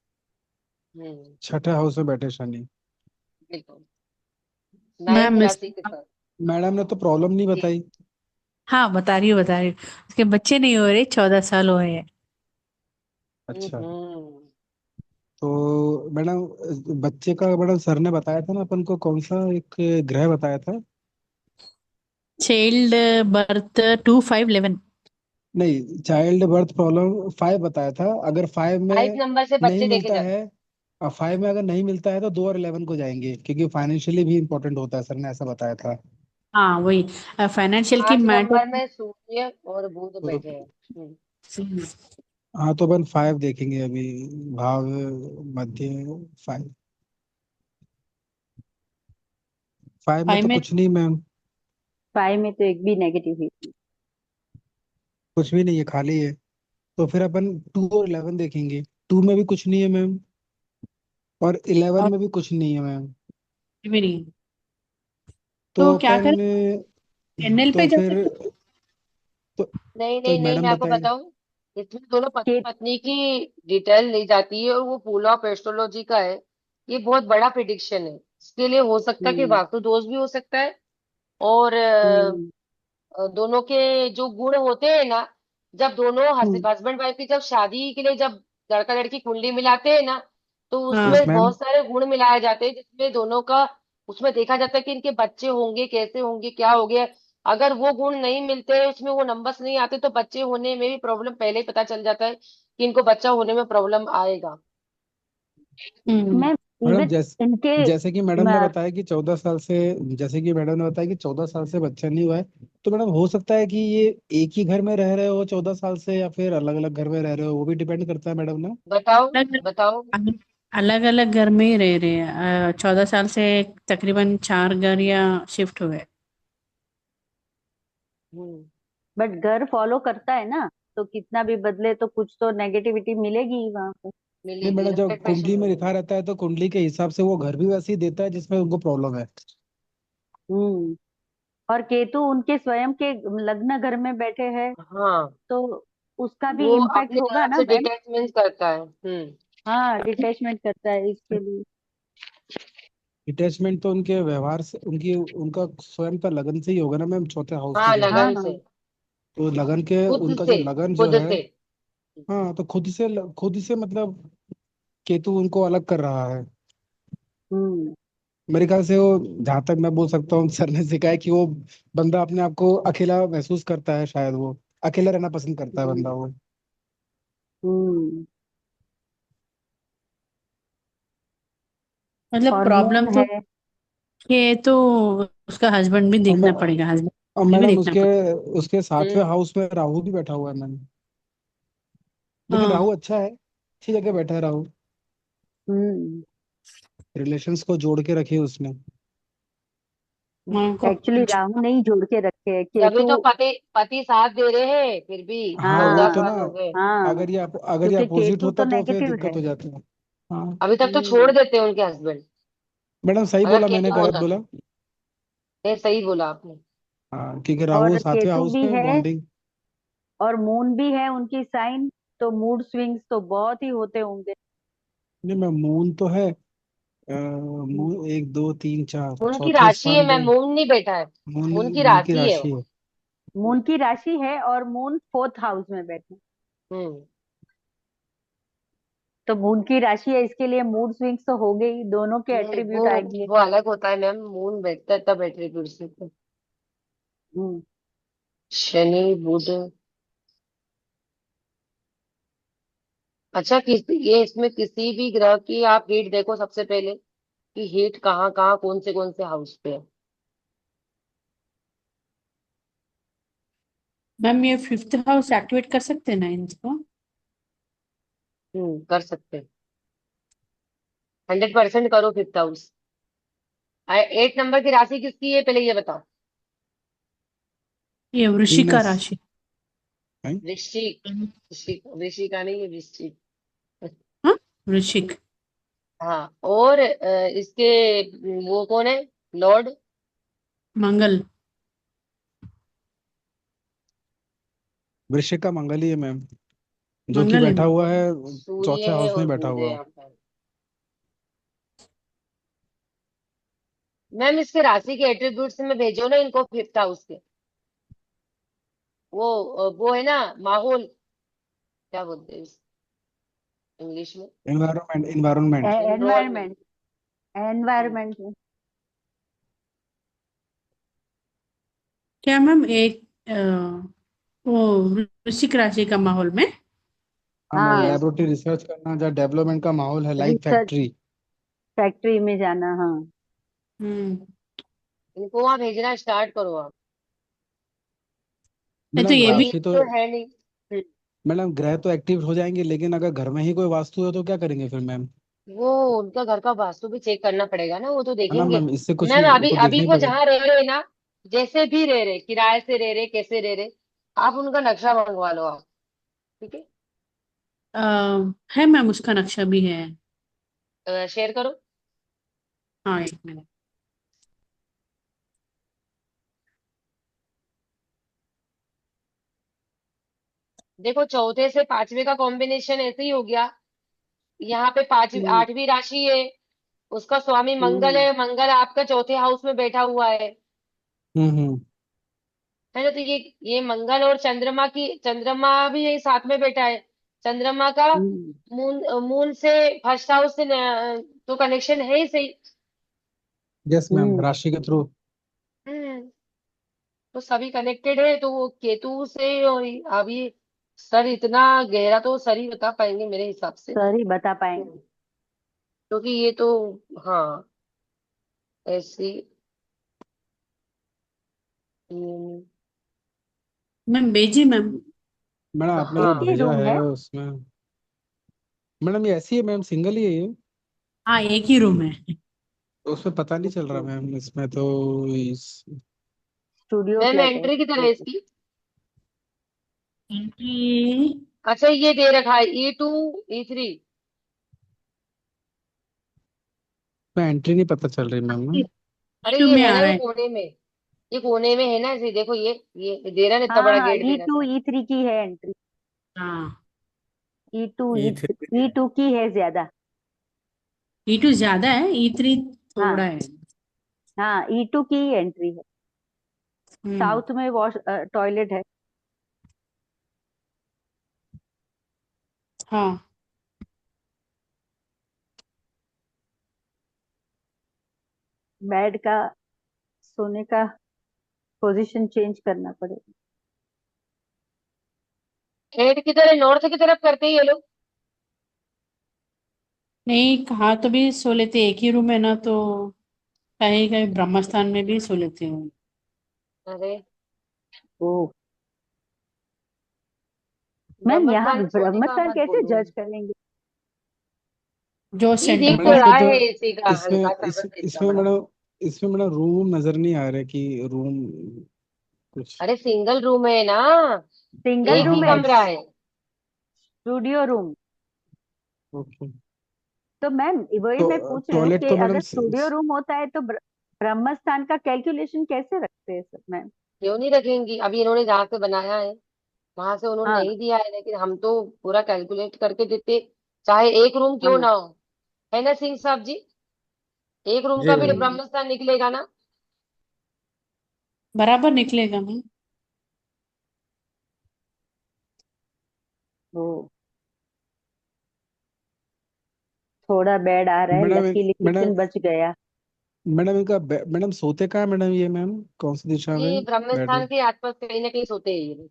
हम्म। छठे हाउस में बैठे शनि। बिल्कुल, मैम 9th राशि के साथ। मैडम ने तो प्रॉब्लम नहीं जी। बताई। हाँ बता रही हूँ उसके बच्चे नहीं हो रहे, 14 साल हुए हैं। अच्छा। हम्म। तो मैडम बच्चे का मैडम सर ने बताया था ना अपन को, कौन सा एक ग्रह बताया था? Child birth 2 5 11। नहीं, चाइल्ड बर्थ प्रॉब्लम 5 बताया था। अगर 5 5 में नंबर से नहीं बच्चे देखे मिलता जाते है, और 5 में अगर नहीं मिलता है तो 2 और 11 को जाएंगे, क्योंकि फाइनेंशियली भी इंपॉर्टेंट होता है, सर ने ऐसा बताया था। हाँ वही, फाइनेंशियल की 5 मैटर। नंबर में सूर्य और बुध तो बैठे हैं। हाँ, तो अपन 5 देखेंगे अभी। भाव मध्य 5। 5 में 5 तो में कुछ नहीं मैम, 5 में तो एक भी नेगेटिव ही नहीं। कुछ भी नहीं है, खाली है। तो फिर अपन 2 और 11 देखेंगे। 2 में भी कुछ नहीं है मैम, और 11 और में भी कुछ नहीं है मैम। भी नहीं, तो तो क्या अपन करें, एनएल पे तो जा फिर सकते। तो, नहीं तो नहीं नहीं, मैं मैडम आपको बताइए। बताऊं, इसमें दोनों पति के पत्नी की डिटेल ली जाती है और वो फूल ऑफ एस्ट्रोलॉजी का है। ये बहुत बड़ा प्रिडिक्शन है, इसके लिए हो सकता है कि हम्म वास्तु दोष भी हो सकता है। और हम्म दोनों के जो गुण होते हैं ना, जब दोनों हम्म हस्बैंड वाइफ की जब शादी के लिए जब लड़का लड़की कुंडली मिलाते हैं ना, तो हाँ, यस उसमें मैम। बहुत सारे गुण मिलाए जाते हैं, जिसमें दोनों का उसमें देखा जाता है कि इनके बच्चे होंगे कैसे होंगे क्या हो गया। अगर वो गुण नहीं मिलते हैं, उसमें वो नंबर्स नहीं आते, तो बच्चे होने में भी प्रॉब्लम पहले ही पता चल जाता है कि इनको बच्चा होने में प्रॉब्लम आएगा। हम्म। मैम मैडम इवन इनके जैसे कि मैडम ने म, बताया कि 14 साल से, जैसे कि मैडम ने बताया कि 14 साल से बच्चा नहीं हुआ है, तो मैडम हो सकता है कि ये एक ही घर में रह रहे हो 14 साल से, या फिर अलग अलग घर में रह रहे हो, वो भी डिपेंड करता है मैडम ना। बताओ अलग बताओ। अलग अलग घर में ही रह रहे हैं, 14 साल से तकरीबन 4 घर या शिफ्ट हुए। हम्म। बट घर फॉलो करता है ना, तो कितना भी बदले तो कुछ तो नेगेटिविटी मिलेगी ही वहां पे। नहीं मिलेगी, मैडम, जब 100% कुंडली में लिखा मिलेगी। रहता है तो कुंडली के हिसाब से वो घर भी वैसे ही देता है जिसमें उनको प्रॉब्लम है। हम्म और केतु उनके स्वयं के लग्न घर में बैठे हैं, हाँ, तो उसका भी वो इम्पैक्ट अपने होगा आप ना से मैम। डिटैचमेंट करता है। हम्म। हाँ, डिटैचमेंट करता है इसके लिए। अटैचमेंट तो उनके व्यवहार से, उनकी उनका स्वयं का लगन से ही होगा ना मैम, चौथे हाउस से हाँ, जो है। हाँ लगन हाँ। से। तो लगन के, खुद उनका जो से। लगन जो खुद है, से। हाँ, तो खुद से मतलब केतु उनको अलग कर रहा है। हम्म मेरे ख्याल से वो, जहां तक मैं बोल सकता हूँ, सर ने सिखाया कि वो बंदा अपने आप को अकेला महसूस करता है, शायद वो अकेला रहना पसंद करता है हम्म बंदा वो। हम्म मतलब और प्रॉब्लम मून तो है। ये तो उसका हस्बैंड भी और, देखना पड़ेगा, और हस्बैंड भी मैडम देखना उसके पड़ेगा। उसके 7वें हम्म। हाउस में राहु भी बैठा हुआ है मैम। लेकिन हाँ राहु अच्छा है, अच्छी जगह बैठा है राहु। हम्म रिलेशंस को जोड़ के रखे उसने। माँ को एक्चुअली राहु नहीं जोड़ के रखे हैं, तभी केतु। तो पति पति साथ दे रहे हैं फिर भी। हाँ वही चौदह तो हाँ ना। साल हो गए हाँ, अगर ये क्योंकि अपोजिट केतु होता तो तो फिर नेगेटिव दिक्कत है। हो जाती है। हाँ अभी तक तो छोड़ हम्म देते हैं उनके हस्बैंड, मैडम, सही अगर बोला मैंने, केतु गलत होता। बोला? नहीं, सही बोला आपने। हाँ, क्योंकि राहु और 7वें केतु हाउस भी में है बॉन्डिंग। और मून भी है उनकी साइन, तो मूड स्विंग्स तो बहुत ही होते होंगे। नहीं मैम, मून तो है। हम्म, मून 1 2 3 4, मून की चौथे राशि है स्थान पे। मैम, मून नहीं बैठा है। मून मून की मून की राशि है राशि वो। है। मून की राशि है और मून 4th हाउस में बैठे। हम्म। तो मून की राशि है, इसके लिए मूड स्विंग्स तो हो गई, दोनों के नहीं, एट्रीब्यूट वो आएंगे। वो अलग होता है मैम, मून बैठता है तब एट्रीब्यूट से। हम्म शनि बुध। अच्छा, ये इसमें किसी भी ग्रह की आप हीट देखो सबसे पहले, कि हीट कहाँ कहाँ कौन से हाउस पे है। मैम ये 5th हाउस एक्टिवेट कर सकते हैं ना इनको? कर सकते हैं। 100% करो 5th हाउस। 8 नंबर की राशि किसकी है, पहले ये बताओ। ये वृश्चिका वीनस राशि। है। वृश्चिक। वृश्चिक वृश्चिक का नहीं है, वृश्चिक। हाँ, वृश्चिक। हाँ, और इसके वो कौन है, लॉर्ड। मंगल। वृश्चिक का मंगल ही है मैम, जो कि मंगल है। बैठा हुआ है सूर्य चौथे है हाउस में और बैठा बुध है हुआ। यहाँ पर। मैम इसके राशि के एट्रीब्यूट्स में भेजो ना इनको 5th हाउस के। वो है ना, माहौल, क्या बोलते हैं इंग्लिश में। Environment environment. Environment. Environment environment क्या मैम एक वो वृश्चिक राशि का माहौल में। हाँ मैम, हाँ, यस, लेबोरेटरी रिसर्च करना, जहाँ डेवलपमेंट का माहौल है, लाइक रिसर्च फैक्ट्री। फैक्ट्री में जाना, हाँ। हम्म। इनको वहां भेजना स्टार्ट करो आप। नहीं तो मैडम ये कोई भी। राशि नीड तो, तो है नहीं। मैडम ग्रह तो एक्टिव हो जाएंगे, लेकिन अगर घर में ही कोई वास्तु है तो क्या करेंगे फिर मैम? वो उनका घर का वास्तु भी चेक करना पड़ेगा ना, वो तो है ना देखेंगे। मैम, इससे कुछ मैम नहीं, अभी को अभी देखना ही वो पड़ेगा। जहाँ रह रहे ना, जैसे भी रह रहे, किराए से रह रहे, कैसे रह रहे, आप उनका नक्शा मंगवा लो आप। ठीक अ, है मैम, उसका नक्शा भी है। है, शेयर करो। हाँ, एक मिनट। देखो, चौथे से पांचवे का कॉम्बिनेशन ऐसे ही हो गया। यहाँ पे पांच हम्म। आठवीं राशि है, उसका स्वामी मंगल हम्म। है, मंगल आपका चौथे हाउस में बैठा हुआ हम्म। है ना। तो ये मंगल और चंद्रमा की, चंद्रमा भी यही साथ में बैठा है। चंद्रमा का हम्म। मून मून से, फर्स्ट हाउस से तो कनेक्शन है ही सही। यस मैम, हम्म। राशि के थ्रू। हम्म। तो सभी कनेक्टेड है, तो वो केतु से। और अभी सर इतना गहरा तो सर ही बता पाएंगे मेरे हिसाब से, सर ही बता पाएंगे। क्योंकि ये तो, हाँ, ऐसी। हम्म, मैम भेजी मैम। मैडम आपने जो एक ही हाँ, भेजा रूम है है। उसमें, मैडम ये ऐसी है मैम, सिंगल ही है ये। हाँ, एक ही रूम है। तो उसमें पता नहीं चल रहा मैम, इसमें तो स्टूडियो मैम फ्लैट है। एंट्री किधर है इसकी? एंट्री। अच्छा, ये दे रखा है E2 E3। मैं एंट्री नहीं पता चल रही मैम ना। अरे टू ये में है आ ना, रहा ये है। कोने में, ये कोने में है ना, इसे देखो, ये दे रहा है ना, इतना हाँ बड़ा हाँ, गेट दे E2 रखा है। E3 की है एंट्री। हाँ। E2 E3। E2 की है ज्यादा। E2 ज्यादा है, E3 थोड़ा हाँ है। हाँ, E2 की एंट्री है। हम्म। साउथ में वॉश टॉयलेट है। हाँ। बेड का, सोने का पोजीशन चेंज करना पड़ेगा। गेट किधर है? नॉर्थ की तरफ करते हैं ये लोग। नहीं, कहा तो भी सो लेते, एक ही रूम है ना, तो कहीं कहीं ब्रह्म स्थान में भी सो लेते हैं। अरे, ओ मैम, यहाँ ब्रह्मस्थान में सोने का ब्रह्मस्थान मत कैसे बोलो। जज करेंगे? जो ये सेंटर दिख में तो मैडम रहा इसमें तो, है एसी का इसमें हल्का सा, इस बस इतना इसमें बड़ा। मैडम, इसमें मैडम रूम नजर नहीं आ रहा कि रूम कुछ। अरे सिंगल रूम है ना, सिंगल एक ही रूम है, कमरा है। Studio room. ओके। तो मैम वही तो मैं पूछ रही हूँ टॉयलेट कि तो मैडम अगर स्टूडियो रूम होता है तो ब्रह्मस्थान का कैलकुलेशन कैसे रखते हैं सर मैम? क्यों नहीं रखेंगी? अभी इन्होंने जहाँ से बनाया है वहां से उन्होंने हाँ नहीं दिया है, लेकिन हम तो पूरा कैलकुलेट करके देते, चाहे एक रूम क्यों हाँ। ना हो। है ना सिंह साहब जी? एक रूम जी का भी मैम। ब्रह्मस्थान निकलेगा ना। बराबर निकलेगा मैम। वो थोड़ा बेड आ रहा है, मैडम लकीली मैडम किचन बच गया। मैडम इनका मैडम सोते कहाँ है मैडम ये मैम, कौन सी दिशा ये में बैठे? ब्रह्मस्थान के आसपास कहीं ना कहीं सोते हैं ये लोग।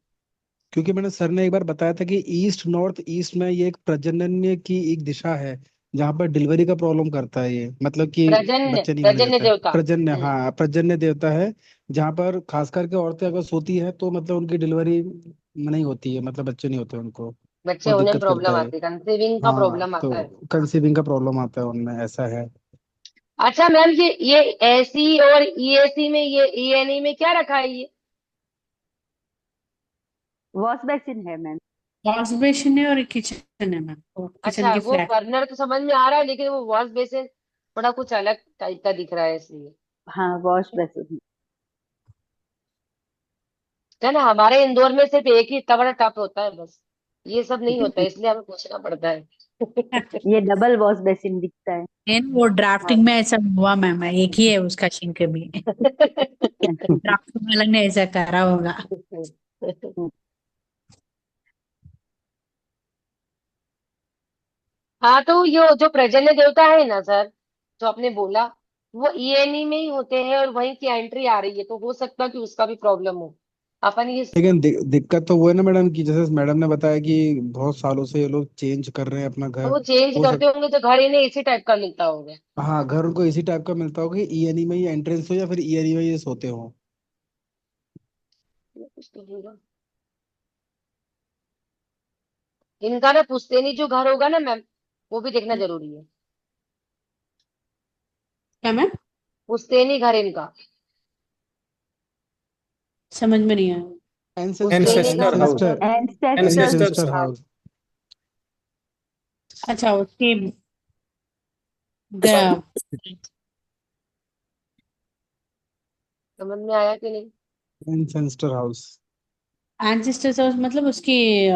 क्योंकि मैंने सर ने एक बार बताया था कि ईस्ट नॉर्थ ईस्ट में ये एक प्रजनन की एक दिशा है, जहाँ पर डिलीवरी का प्रॉब्लम करता है ये, मतलब कि प्रजन्य, बच्चे नहीं होने प्रजन्य देता है। देवता। प्रजन्य, हाँ प्रजन्य देवता है। जहाँ पर खास करके औरतें अगर सोती है तो मतलब उनकी डिलीवरी नहीं होती है, मतलब बच्चे नहीं होते उनको, बच्चे बहुत होने में दिक्कत करता प्रॉब्लम है। आती है, कंसीविंग का हाँ प्रॉब्लम तो आता है। कंसीविंग का प्रॉब्लम आता है उनमें, ऐसा है। अच्छा मैम, ये एसी और ईएसी में, ये ईएनई में क्या रखा है ये? वॉश बेसिन है मैम। वॉश बेसिन है और किचन है मैम, तो किचन अच्छा, की वो फ्लैट। बर्नर तो समझ में आ रहा है, लेकिन वो वॉश बेसिन थोड़ा कुछ अलग टाइप का दिख रहा है इसलिए। हाँ, वॉश बेसिन है ना, हमारे इंदौर में सिर्फ एक ही इतना बड़ा टब होता है बस, ये सब नहीं होता है। है, इसलिए हमें पूछना पड़ता है। ये डबल वॉश बेसिन दिखता है। वो ड्राफ्टिंग में ऐसा हुआ मैम, एक ही है उसका सिंक भी। ड्राफ्टिंग वाले ने ऐसा करा होगा। हाँ, तो ये जो प्रजन्य देवता है ना सर, जो आपने बोला, वो ईएनई में ही होते हैं और वहीं की एंट्री आ रही है, तो हो सकता है कि उसका भी प्रॉब्लम हो। अपन ये लेकिन दिक्कत तो वो है ना मैडम, कि जैसे मैडम ने बताया कि बहुत सालों से ये लोग चेंज कर रहे हैं अपना तो घर। वो चेंज हो करते सक होंगे तो घर इन्हें इसी टाइप का मिलता होगा। हाँ, घर उनको इसी टाइप का मिलता होगा, ईएनई में ही एंट्रेंस हो या फिर ईएनई में ये सोते हो। कुछ तो होगा। इनका ना पुश्तैनी जो घर होगा ना मैम, वो भी देखना जरूरी है। क्या मैम? पुश्तैनी घर इनका। समझ में नहीं आया। एंसेस्टर पुश्तैनी घर एंसेस्टर हाउस, मतलब ancestor ancestors ancestor house. House. अच्छा, उसकी ग- समझ में आया कि नहीं? एंसेस्टर हाउस, एंसेस्टर्स हाउस मतलब उसकी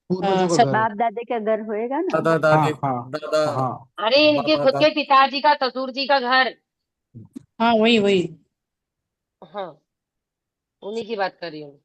पूर्वजों का घर। बाप दादे का घर होएगा ना। दादा हाँ दादी, हाँ दादा, हाँ। अरे इनके बाबा खुद के दादा। पिताजी का, ससुर जी का घर। हाँ, वही वही। हाँ, उन्हीं की बात कर रही हूँ।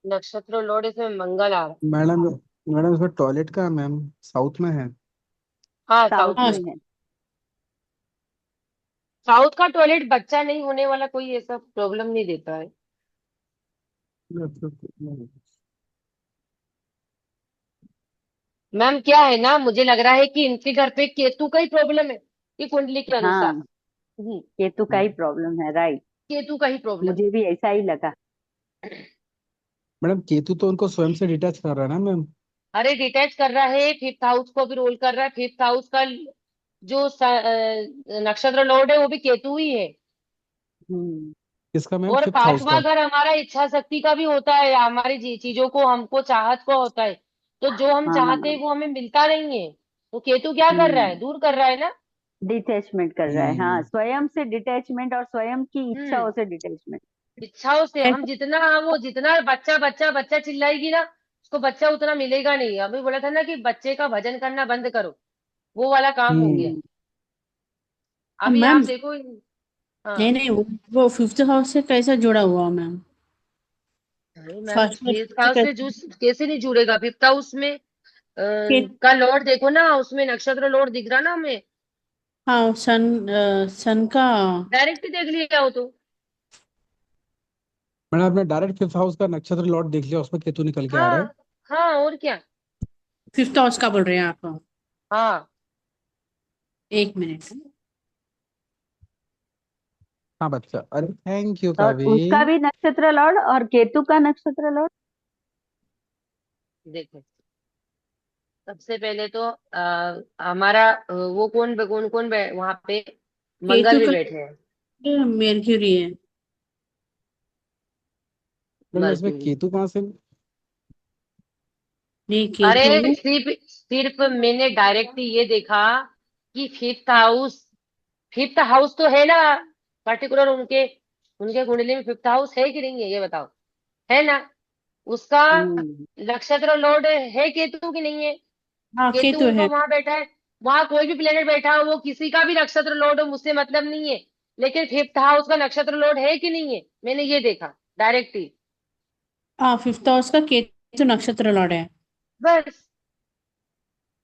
नक्षत्र लॉर्ड इसमें मंगल आ रहा है। मैडम, मैडम इसमें टॉयलेट का मैम साउथ में है। हाँ, साउथ साउथ हाँ, में। में है। साउथ का टॉयलेट बच्चा नहीं होने वाला कोई ऐसा प्रॉब्लम नहीं देता है। मैम क्या है ना, मुझे लग रहा है कि इनके घर पे केतु का ही प्रॉब्लम है, ये कुंडली के अनुसार। हाँ, हम्म, केतु का ही प्रॉब्लम है, राइट। केतु का ही प्रॉब्लम है। मुझे भी ऐसा ही लगा। मैडम केतु तो उनको स्वयं से डिटैच कर रहा है ना मैम। अरे डिटैच कर रहा है, फिफ्थ हाउस को भी रोल कर रहा है। फिफ्थ हाउस का जो नक्षत्र लॉर्ड है वो भी केतु ही है। हम्म। किसका मैम, और फिफ्थ हाउस पांचवा का। घर हमारा इच्छा शक्ति का भी होता है, हमारी चीजों को, हमको चाहत को होता है। तो जो हम चाहते हाँ। हैं वो हमें मिलता नहीं है। तो केतु क्या कर रहा है, हम्म। दूर कर रहा है ना। डिटैचमेंट कर रहा है, हाँ, हम्म। स्वयं से डिटैचमेंट और स्वयं की हम्म, इच्छाओं से डिटैचमेंट। इच्छाओं से हम कैसे? जितना, वो जितना बच्चा बच्चा बच्चा चिल्लाएगी ना, उसको बच्चा उतना मिलेगा नहीं। अभी बोला था ना कि बच्चे का भजन करना बंद करो, वो वाला काम हो गया। हम्म। हम्म। अभी आप मैम, देखो। नहीं हाँ। नहीं, वो फिफ्थ हाउस से कैसा जुड़ा हुआ मैम? अरे मैम, फर्स्ट हाउस फिफ्थ से हाउस से जूस कैसे नहीं जुड़ेगा? फिफ्थ हाउस में कैसे? का लॉर्ड देखो ना, उसमें नक्षत्र लॉर्ड दिख रहा ना हमें। हाँ, सन, सन का। डायरेक्ट देख लिया हो तो। मैडम आपने डायरेक्ट फिफ्थ हाउस का नक्षत्र लॉर्ड देख लिया, उसमें केतु निकल के आ रहा है। हाँ। हाँ, और क्या। फिफ्थ हाउस का बोल रहे हैं आप? हाँ, एक मिनट। हाँ बच्चा, अरे थैंक यू और कवि। उसका भी नक्षत्र लॉर्ड और केतु का नक्षत्र लॉर्ड। देखो सबसे पहले तो हमारा वो कौन कौन कौन वहां पे मंगल केतु भी का बैठे हैं। मेरक्यूरी है। मैडम इसमें मरक्यूरी। केतु कहाँ से। नहीं, अरे केतु। सिर्फ सिर्फ मैंने डायरेक्ट ये देखा कि फिफ्थ हाउस तो है ना, पर्टिकुलर उनके उनके कुंडली में फिफ्थ हाउस है कि नहीं है, ये बताओ। है ना, उसका हम्म। नक्षत्र लॉर्ड है केतु की नहीं है? हाँ, केतु केतु उनका है। वहां बैठा है। वहां कोई भी प्लेनेट बैठा हो, वो किसी का भी नक्षत्र लॉर्ड हो, मुझसे मतलब नहीं है। लेकिन फिफ्थ हाउस का नक्षत्र लॉर्ड है कि नहीं है, मैंने ये देखा डायरेक्ट ही। हाँ, फिफ्थ हाउस का केतु नक्षत्र लॉर्ड है। बस।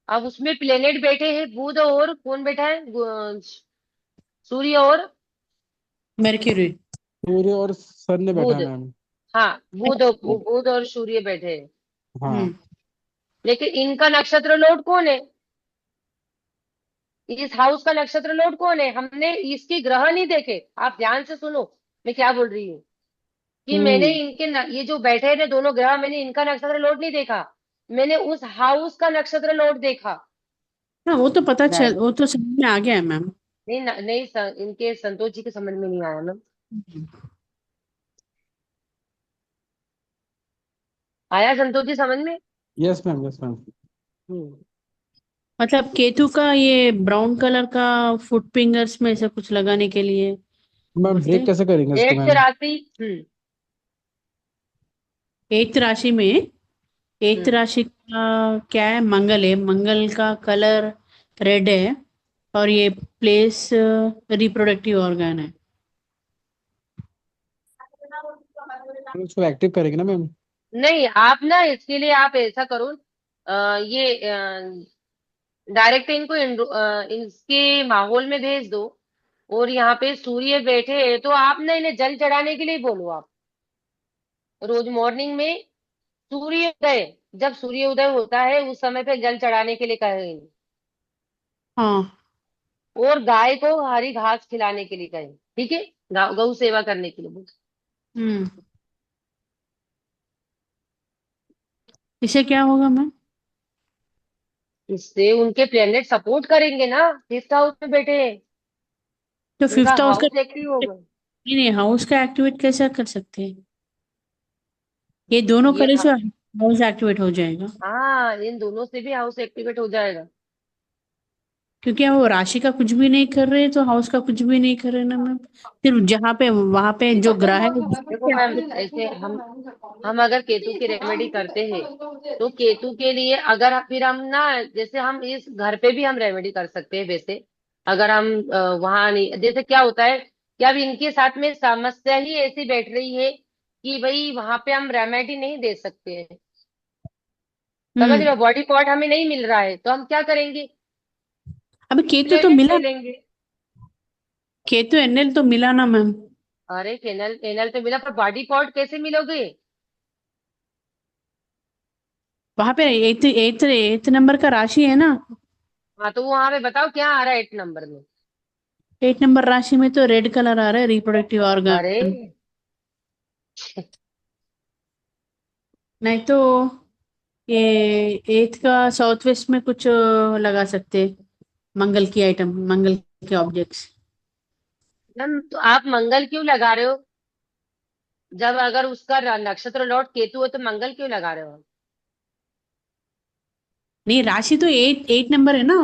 अब उसमें प्लेनेट बैठे हैं, बुध और कौन बैठा है, सूर्य और मेरक्यूरी। सूर्य और सन ने बैठा बुध। है मैम। हाँ, बुध और सूर्य बैठे हैं। हाँ। हम्म। लेकिन इनका नक्षत्र लॉर्ड कौन है, इस हाउस का नक्षत्र लॉर्ड कौन है? हमने इसके ग्रह नहीं देखे, आप ध्यान से सुनो मैं क्या बोल रही हूँ। कि मैंने हम्म। ये जो बैठे हैं दोनों ग्रह, मैंने इनका नक्षत्र लॉर्ड नहीं देखा। मैंने उस हाउस का नक्षत्र लॉर्ड देखा। हाँ, वो तो पता चल, राइट। वो तो समझ में आ गया है मैम। नहीं नहीं, इनके संतोष जी के समझ में नहीं आया ना। आया संतोष जी समझ में? Yes ma'am, yes ma'am. Hmm. मतलब केतु का ये ब्राउन कलर का फुट फिंगर्स में ऐसा कुछ लगाने के लिए मैम बोलते ब्रेक हैं। कैसे करेंगे इसको एट्थ मैम। राशि। एट्थ राशि में। एथ हम्म। राशि का क्या है? मंगल है। मंगल का कलर रेड है और ये प्लेस रिप्रोडक्टिव ऑर्गन है। उसको एक्टिव करेंगे ना मैम। नहीं, आप ना इसके लिए आप ऐसा करो, ये डायरेक्ट इनको इसके माहौल में भेज दो। और यहाँ पे सूर्य बैठे हैं तो आप ना इन्हें जल चढ़ाने के लिए बोलो आप। रोज मॉर्निंग में सूर्योदय, जब सूर्योदय होता है उस समय पे जल चढ़ाने के लिए कहें। हाँ। और गाय को हरी घास खिलाने के लिए कहें, ठीक है। गौ सेवा करने के लिए बोलो। हम्म। इससे क्या होगा मैम? इससे उनके प्लेनेट सपोर्ट करेंगे ना, फिफ्थ हाउस में बैठे हैं। तो उनका फिफ्थ हाउस का, हाउस एक्टिव होगा। नहीं नहीं, हाउस का एक्टिवेट कैसे कर सकते हैं? ये दोनों ये करे तो हाउस एक्टिवेट हो जाएगा। हाँ, इन दोनों से भी हाउस एक्टिवेट हो जाएगा। क्योंकि हम वो राशि का कुछ भी नहीं कर रहे तो हाउस का कुछ भी नहीं कर रहे ना मैम। सिर्फ जहाँ पे वहां पे जो ग्रह है देखो मैम, ऐसे हम अगर केतु की रेमेडी करते हैं तो केतु के लिए अगर फिर हम ना, जैसे हम इस घर पे भी हम रेमेडी कर सकते हैं वैसे। अगर हम वहां नहीं, जैसे क्या होता है कि अब इनके साथ में समस्या ही ऐसी बैठ रही है कि भाई वहां पे हम रेमेडी नहीं दे सकते हैं। समझ रहे हम्म। हो, बॉडी पार्ट हमें नहीं मिल रहा है तो हम क्या करेंगे, अभी केतु तो प्लेनेट मिला। ले लेंगे। केतु एनएल तो मिला ना मैम। अरे केनल एनल पे मिला, पर बॉडी पार्ट कैसे मिलोगे। वहां पे एथ एथ एथ नंबर का राशि है ना। हाँ, तो वहां पे बताओ क्या आ रहा है 8 नंबर में। 8 नंबर राशि में तो रेड कलर आ रहा है, रिप्रोडक्टिव अरे ऑर्गन। नहीं तो ये एथ का साउथ वेस्ट में कुछ लगा सकते हैं। मंगल की आइटम, मंगल के ऑब्जेक्ट्स। मैम, तो आप मंगल क्यों लगा रहे हो, जब अगर उसका नक्षत्र लॉर्ड केतु है तो मंगल क्यों लगा रहे हो आप? नहीं, राशि तो 8 8 नंबर है ना,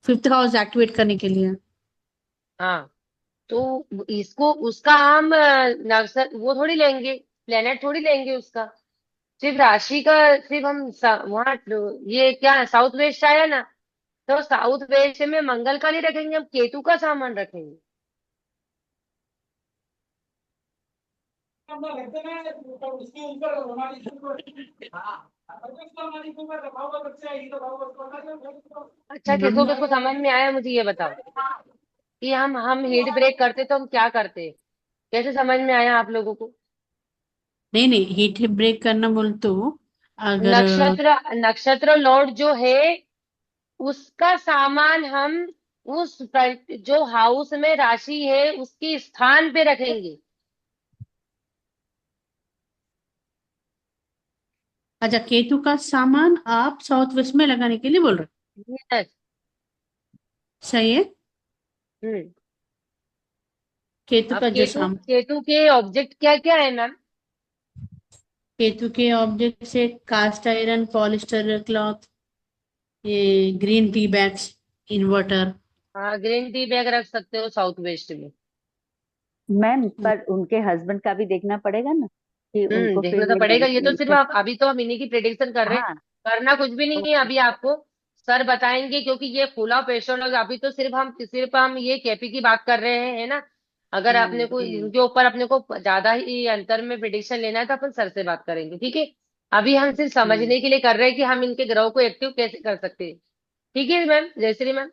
फिफ्थ हाउस एक्टिवेट करने के लिए। हाँ, तो इसको उसका हम नक्षत्र वो थोड़ी लेंगे, प्लेनेट थोड़ी लेंगे उसका। सिर्फ राशि का, सिर्फ हम वहाँ ये क्या साउथ वेस्ट आया ना, तो साउथ वेस्ट में मंगल का नहीं रखेंगे, हम केतु का सामान रखेंगे। अच्छा, किसको नंबर। किसको समझ में आया मुझे ये बताओ, कि हम हीट ब्रेक करते तो हम क्या करते, कैसे समझ में आया आप लोगों को। नहीं नहीं, हीट ब्रेक करना बोल तो अगर, नक्षत्र नक्षत्र लॉर्ड जो है उसका सामान हम जो हाउस में राशि है उसके स्थान पे रखेंगे। अच्छा, केतु का सामान आप साउथ वेस्ट में लगाने के लिए बोल रहे यस। हो, सही है। हम्म। केतु अब का जो केतु सामान, केतु के ऑब्जेक्ट क्या क्या है मैम। केतु के ऑब्जेक्ट से कास्ट आयरन, पॉलिस्टर क्लॉथ, ये ग्रीन टी बैग्स, इन्वर्टर। हाँ, ग्रीन टी बैग रख सकते हो साउथ वेस्ट में। मैम पर उनके हस्बैंड का भी देखना पड़ेगा ना कि उनको देखना फिर तो ये पड़ेगा, ये तो सिर्फ अभी तो हम इन्हीं की प्रेडिक्शन कर रहे हैं। हाँ। करना कुछ भी नहीं है ओके। अभी आपको, सर बताएंगे, क्योंकि ये फुल ऑफ एस्ट्रोलॉजी। अभी तो सिर्फ हम ये केपी की बात कर रहे हैं, है ना। अगर आपने को इनके ऊपर अपने को ज्यादा ही अंतर में प्रिडिक्शन लेना है तो अपन सर से बात करेंगे, ठीक है। अभी हम सिर्फ हम्म। समझने के लिए कर रहे हैं कि हम इनके ग्रहों को एक्टिव कैसे कर सकते हैं। ठीक है मैम, जयश्री मैम,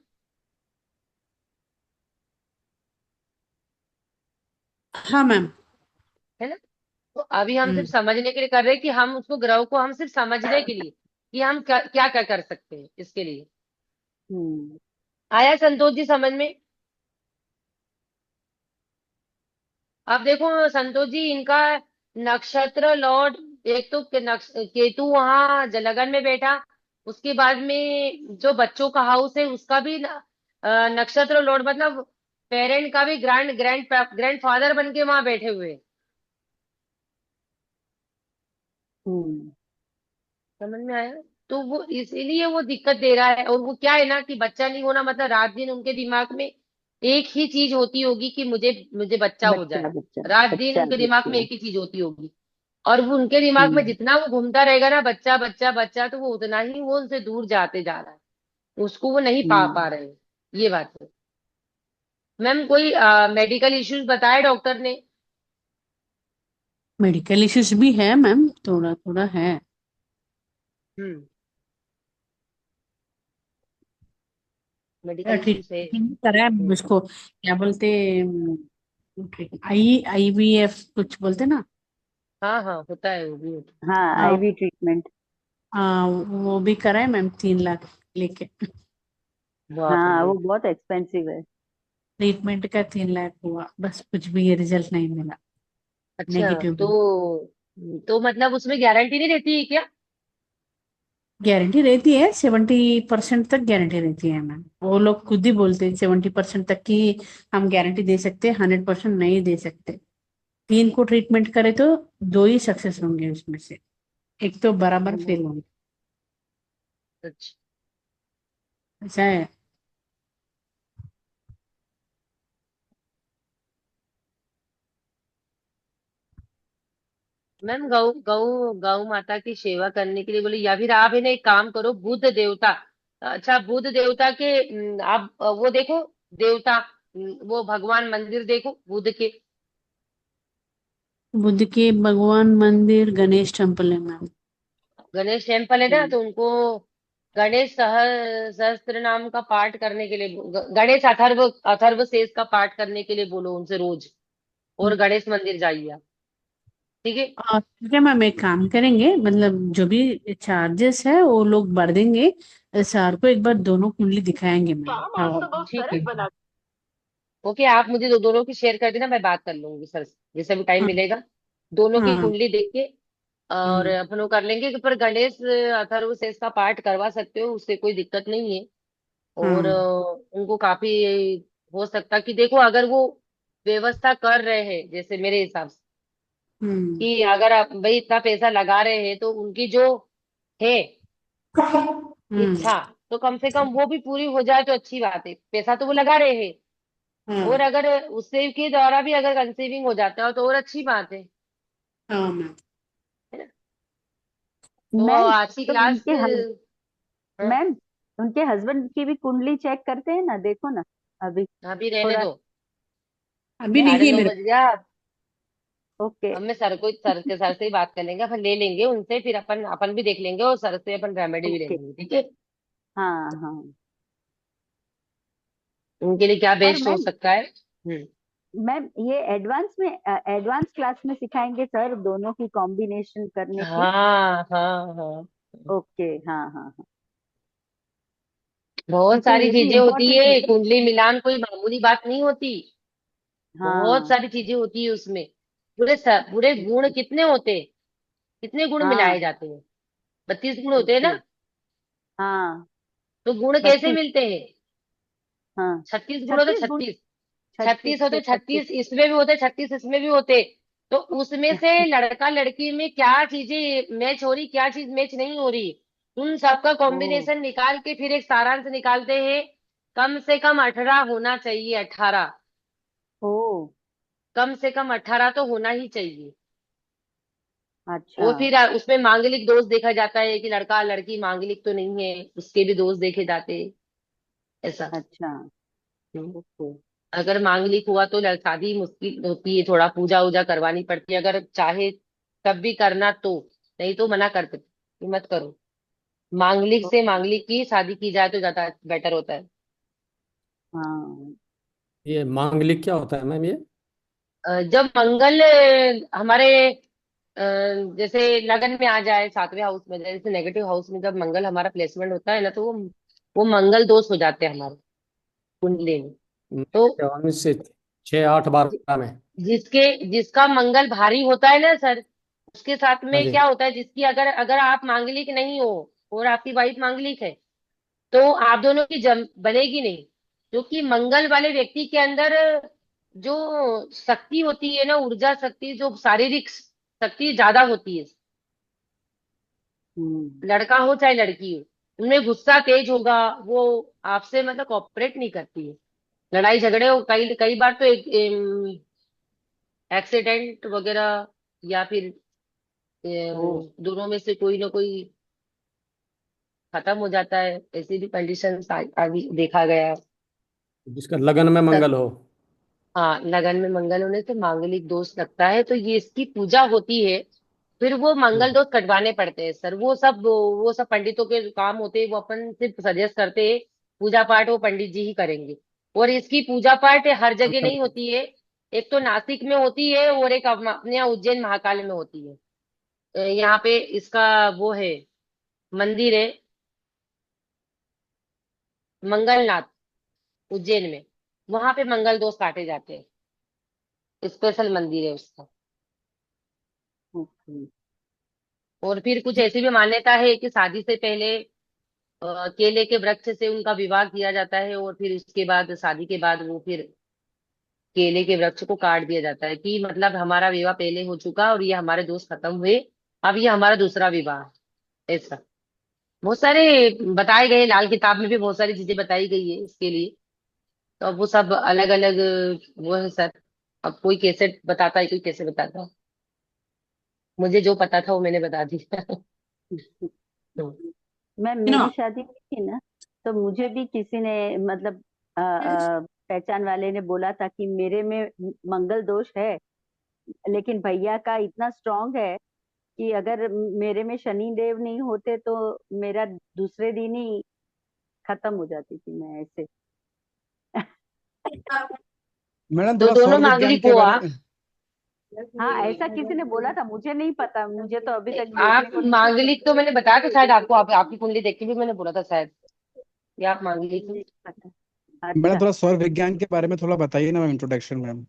हाँ मैम। है ना। तो अभी हम सिर्फ हम्म। समझने के लिए कर रहे हैं कि हम उसको ग्रहों को हम सिर्फ समझने के लिए कि हम क्या क्या क्या कर सकते हैं इसके लिए। हम्म। आया संतोष जी समझ में। अब देखो संतोष जी, इनका नक्षत्र लॉर्ड, एक तो केतु वहां जलगन में बैठा, उसके बाद में जो बच्चों का हाउस है उसका भी नक्षत्र लॉर्ड, मतलब पेरेंट का भी ग्रैंड ग्रैंड ग्रैंड फादर बन के वहां बैठे हुए हैं। हम्म। समझ में आया। तो वो इसीलिए वो दिक्कत दे रहा है, और वो क्या है ना कि बच्चा नहीं होना मतलब रात दिन उनके दिमाग में एक ही चीज होती होगी कि मुझे मुझे बच्चा हो बच्चा जाए। बच्चा रात दिन बच्चा उनके दिमाग में बच्चा। एक ही चीज होती होगी। और वो उनके दिमाग में हम्म जितना वो घूमता रहेगा ना, बच्चा बच्चा बच्चा, तो वो उतना ही वो उनसे दूर जाते जा रहा है, उसको वो नहीं पा हम्म रहे हैं। ये बात है। मैम कोई मेडिकल इश्यूज बताए डॉक्टर ने? मेडिकल इश्यूज भी है मैम, थोड़ा थोड़ा है। हम्म। मेडिकल इश्यूज है। ट्रीटमेंट करा है हम्म। उसको, क्या बोलते, IVF कुछ बोलते ना। हाँ हाँ, होता है वो भी होता हाँ, हाँ, आईवी ट्रीटमेंट। वो भी करा है मैम, 3 लाख लेके। है। बाप हाँ, रे। वो बहुत एक्सपेंसिव है। ट्रीटमेंट का 3 लाख हुआ, बस कुछ भी रिजल्ट नहीं मिला। अच्छा। नेगेटिव। तो मतलब उसमें गारंटी नहीं रहती है क्या? गारंटी रहती है, 70% तक गारंटी रहती है मैम। वो लोग खुद ही बोलते हैं 70% तक की हम गारंटी दे सकते हैं, 100% नहीं दे सकते। 3 को ट्रीटमेंट करे तो 2 ही सक्सेस होंगे उसमें से, एक तो बराबर फेल हम्म। होंगे। अच्छा। ऐसा है। मैम गौ गौ गौ माता की सेवा करने के लिए बोले, या फिर आप इन्हें एक काम करो, बुद्ध देवता। अच्छा, बुद्ध देवता के आप वो देखो, देवता, वो भगवान मंदिर देखो बुद्ध के। बुद्ध के भगवान मंदिर गणेश टेम्पल है मैम। गणेश टेम्पल है ना, हम्म तो उनको गणेश सहस्त्र नाम का पाठ करने के लिए, गणेश अथर्व अथर्व शेष का पाठ करने के लिए बोलो उनसे रोज। और गणेश मंदिर जाइए आप। ठीक है। ठीक है मैम, एक काम करेंगे, मतलब जो भी चार्जेस है वो लोग भर देंगे। सर को एक बार दोनों कुंडली दिखाएंगे मैम। हाँ, ठीक है। ठीक है। ओके, आप मुझे दोनों की शेयर कर देना, मैं बात कर लूंगी सर से जैसे भी टाइम हाँ मिलेगा। दोनों की हाँ। कुंडली देख के और हम्म अपन वो कर लेंगे कि पर गणेश अथर्व शेष का पाठ करवा सकते हो, उससे कोई दिक्कत नहीं है। और हाँ। उनको काफी हो सकता कि देखो, अगर वो व्यवस्था कर रहे हैं जैसे मेरे हिसाब से, हम्म कि अगर आप भाई इतना पैसा लगा रहे हैं तो उनकी जो है हम्म इच्छा, तो कम से कम वो भी पूरी हो जाए तो अच्छी बात है। पैसा तो वो लगा रहे हैं, और हाँ अगर उससे के द्वारा भी अगर कंसीविंग हो जाता है तो और अच्छी बात हाँ मैम। है ना? तो मैम, आज की तो क्लास, हाँ, मैम, उनके हस्बैंड की भी कुंडली चेक करते हैं ना, देखो ना अभी अभी रहने थोड़ा। दो। अभी नहीं। नहीं साढ़े है नौ मेरे बज गया। ओके। अब मैं सर से ही बात कर लेंगे, अपन ले लेंगे उनसे, फिर अपन अपन भी देख लेंगे और सर से अपन रेमेडी भी ले ओके। लेंगे, ठीक है। हाँ हाँ। उनके लिए क्या और बेस्ट हो मैम, सकता है। हम्म। ये एडवांस क्लास में सिखाएंगे सर, दोनों की कॉम्बिनेशन करने की। हाँ हाँ हाँ। ओके। हाँ हाँ हाँ। बहुत क्योंकि सारी ये भी चीजें होती इम्पोर्टेंट है है, ना। कुंडली मिलान कोई मामूली बात नहीं होती। बहुत हाँ। सारी चीजें होती है उसमें। पूरे गुण कितने होते हैं, कितने गुण हाँ। मिलाए जाते हैं? 32 गुण होते हैं ओके। ना। हाँ। तो गुण कैसे 32। मिलते हैं? हाँ। 36 गुण होते, 36 गुण। 36। 36 36 होते, से 36। 36 इसमें भी होते, 36 इसमें भी होते। तो उसमें से लड़का लड़की में क्या चीजें मैच हो रही, क्या चीज मैच नहीं हो रही, उन सबका ओ। कॉम्बिनेशन निकाल के फिर एक सारांश निकालते हैं। कम से कम 18 होना चाहिए, 18। ओ। कम से कम 18 तो होना ही चाहिए। अच्छा वो फिर उसमें मांगलिक दोष देखा जाता है कि लड़का लड़की मांगलिक तो नहीं है, उसके भी दोष देखे जाते हैं, ऐसा। अच्छा। हम्म। ओके। अगर मांगलिक हुआ तो शादी मुश्किल होती है, थोड़ा पूजा वूजा करवानी पड़ती है, अगर चाहे तब भी करना तो। नहीं तो मना करते कि मत करो। मांगलिक से ओके। मांगलिक की शादी की जाए तो ज्यादा बेटर होता है। हाँ। ये मांगलिक क्या होता है मैम ये? जब मंगल हमारे अ, जैसे लगन में आ जाए, 7वें हाउस में, जैसे नेगेटिव हाउस में जब मंगल हमारा प्लेसमेंट होता है ना, तो वो मंगल दोष हो जाते हैं हमारे कुंडली में। तो नेगेटिव से 6 8 12 में। जिसके जिसका मंगल भारी होता है ना सर, उसके साथ हाँ में जी। क्या होता है, जिसकी अगर अगर आप मांगलिक नहीं हो और आपकी वाइफ मांगलिक है, तो आप दोनों की जम बनेगी नहीं। क्योंकि मंगल वाले व्यक्ति के अंदर जो शक्ति होती है ना, ऊर्जा शक्ति, जो शारीरिक शक्ति ज्यादा होती है, हम्म। लड़का हो चाहे लड़की हो, उनमें गुस्सा तेज होगा। वो आपसे मतलब कॉपरेट नहीं करती है। लड़ाई झगड़े हो, कई कई बार तो एक एक्सीडेंट वगैरह, या फिर ओ दोनों में से कोई ना कोई खत्म हो जाता है, ऐसी भी कंडीशन आगे देखा गया है। जिसका लगन में सर, मंगल हो। हाँ, लगन में मंगल होने से मांगलिक दोष लगता है, तो ये इसकी पूजा होती है। फिर वो मंगल हम्म। दोष कटवाने पड़ते हैं सर, वो सब पंडितों के काम होते हैं, वो अपन सिर्फ सजेस्ट करते हैं। पूजा पाठ वो पंडित जी ही करेंगे। और इसकी पूजा पाठ हर जगह नहीं होती है। एक तो नासिक में होती है, और एक अपने यहाँ उज्जैन महाकाल में होती है। यहाँ पे इसका वो है, मंदिर है, मंगलनाथ, उज्जैन में। वहां पे मंगल दोष काटे जाते हैं, स्पेशल मंदिर है उसका। ओके। और फिर कुछ ऐसी भी मान्यता है कि शादी से पहले केले के वृक्ष से उनका विवाह किया जाता है, और फिर उसके बाद शादी के बाद वो फिर केले के वृक्ष को काट दिया जाता है, कि मतलब हमारा विवाह पहले हो चुका और ये हमारे दोस्त खत्म हुए, अब ये हमारा दूसरा विवाह है। ऐसा बहुत सारे बताए गए, लाल किताब में भी बहुत सारी चीजें बताई गई है इसके लिए। तो अब वो सब अलग अलग वो है सर। अब कोई कैसे बताता है, कोई कैसे बताता है। मुझे जो पता था वो मैंने बता दिया। मैं You मेरी know, शादी में थी ना, तो मुझे भी किसी ने मतलब पहचान वाले ने बोला था कि मेरे में मंगल दोष है, लेकिन भैया का इतना स्ट्रांग है कि अगर मेरे में शनि देव नहीं होते तो मेरा दूसरे दिन ही खत्म हो जाती थी मैं ऐसे। मैडम तो थोड़ा दोनों सौर विज्ञान मांगलिक के हो बारे आप। में। हाँ, ऐसा किसी ने बोला था, मुझे नहीं पता, मुझे तो अभी तक आप देखने को नहीं मांगलिक तो मैंने बताया था शायद आपको, आपकी कुंडली देख के भी मैंने बोला था शायद, या आप मांगलिक हो। नहीं पता। मैडम अच्छा। थोड़ा सौर विज्ञान के बारे में थोड़ा बताइए ना मैम, इंट्रोडक्शन मैम।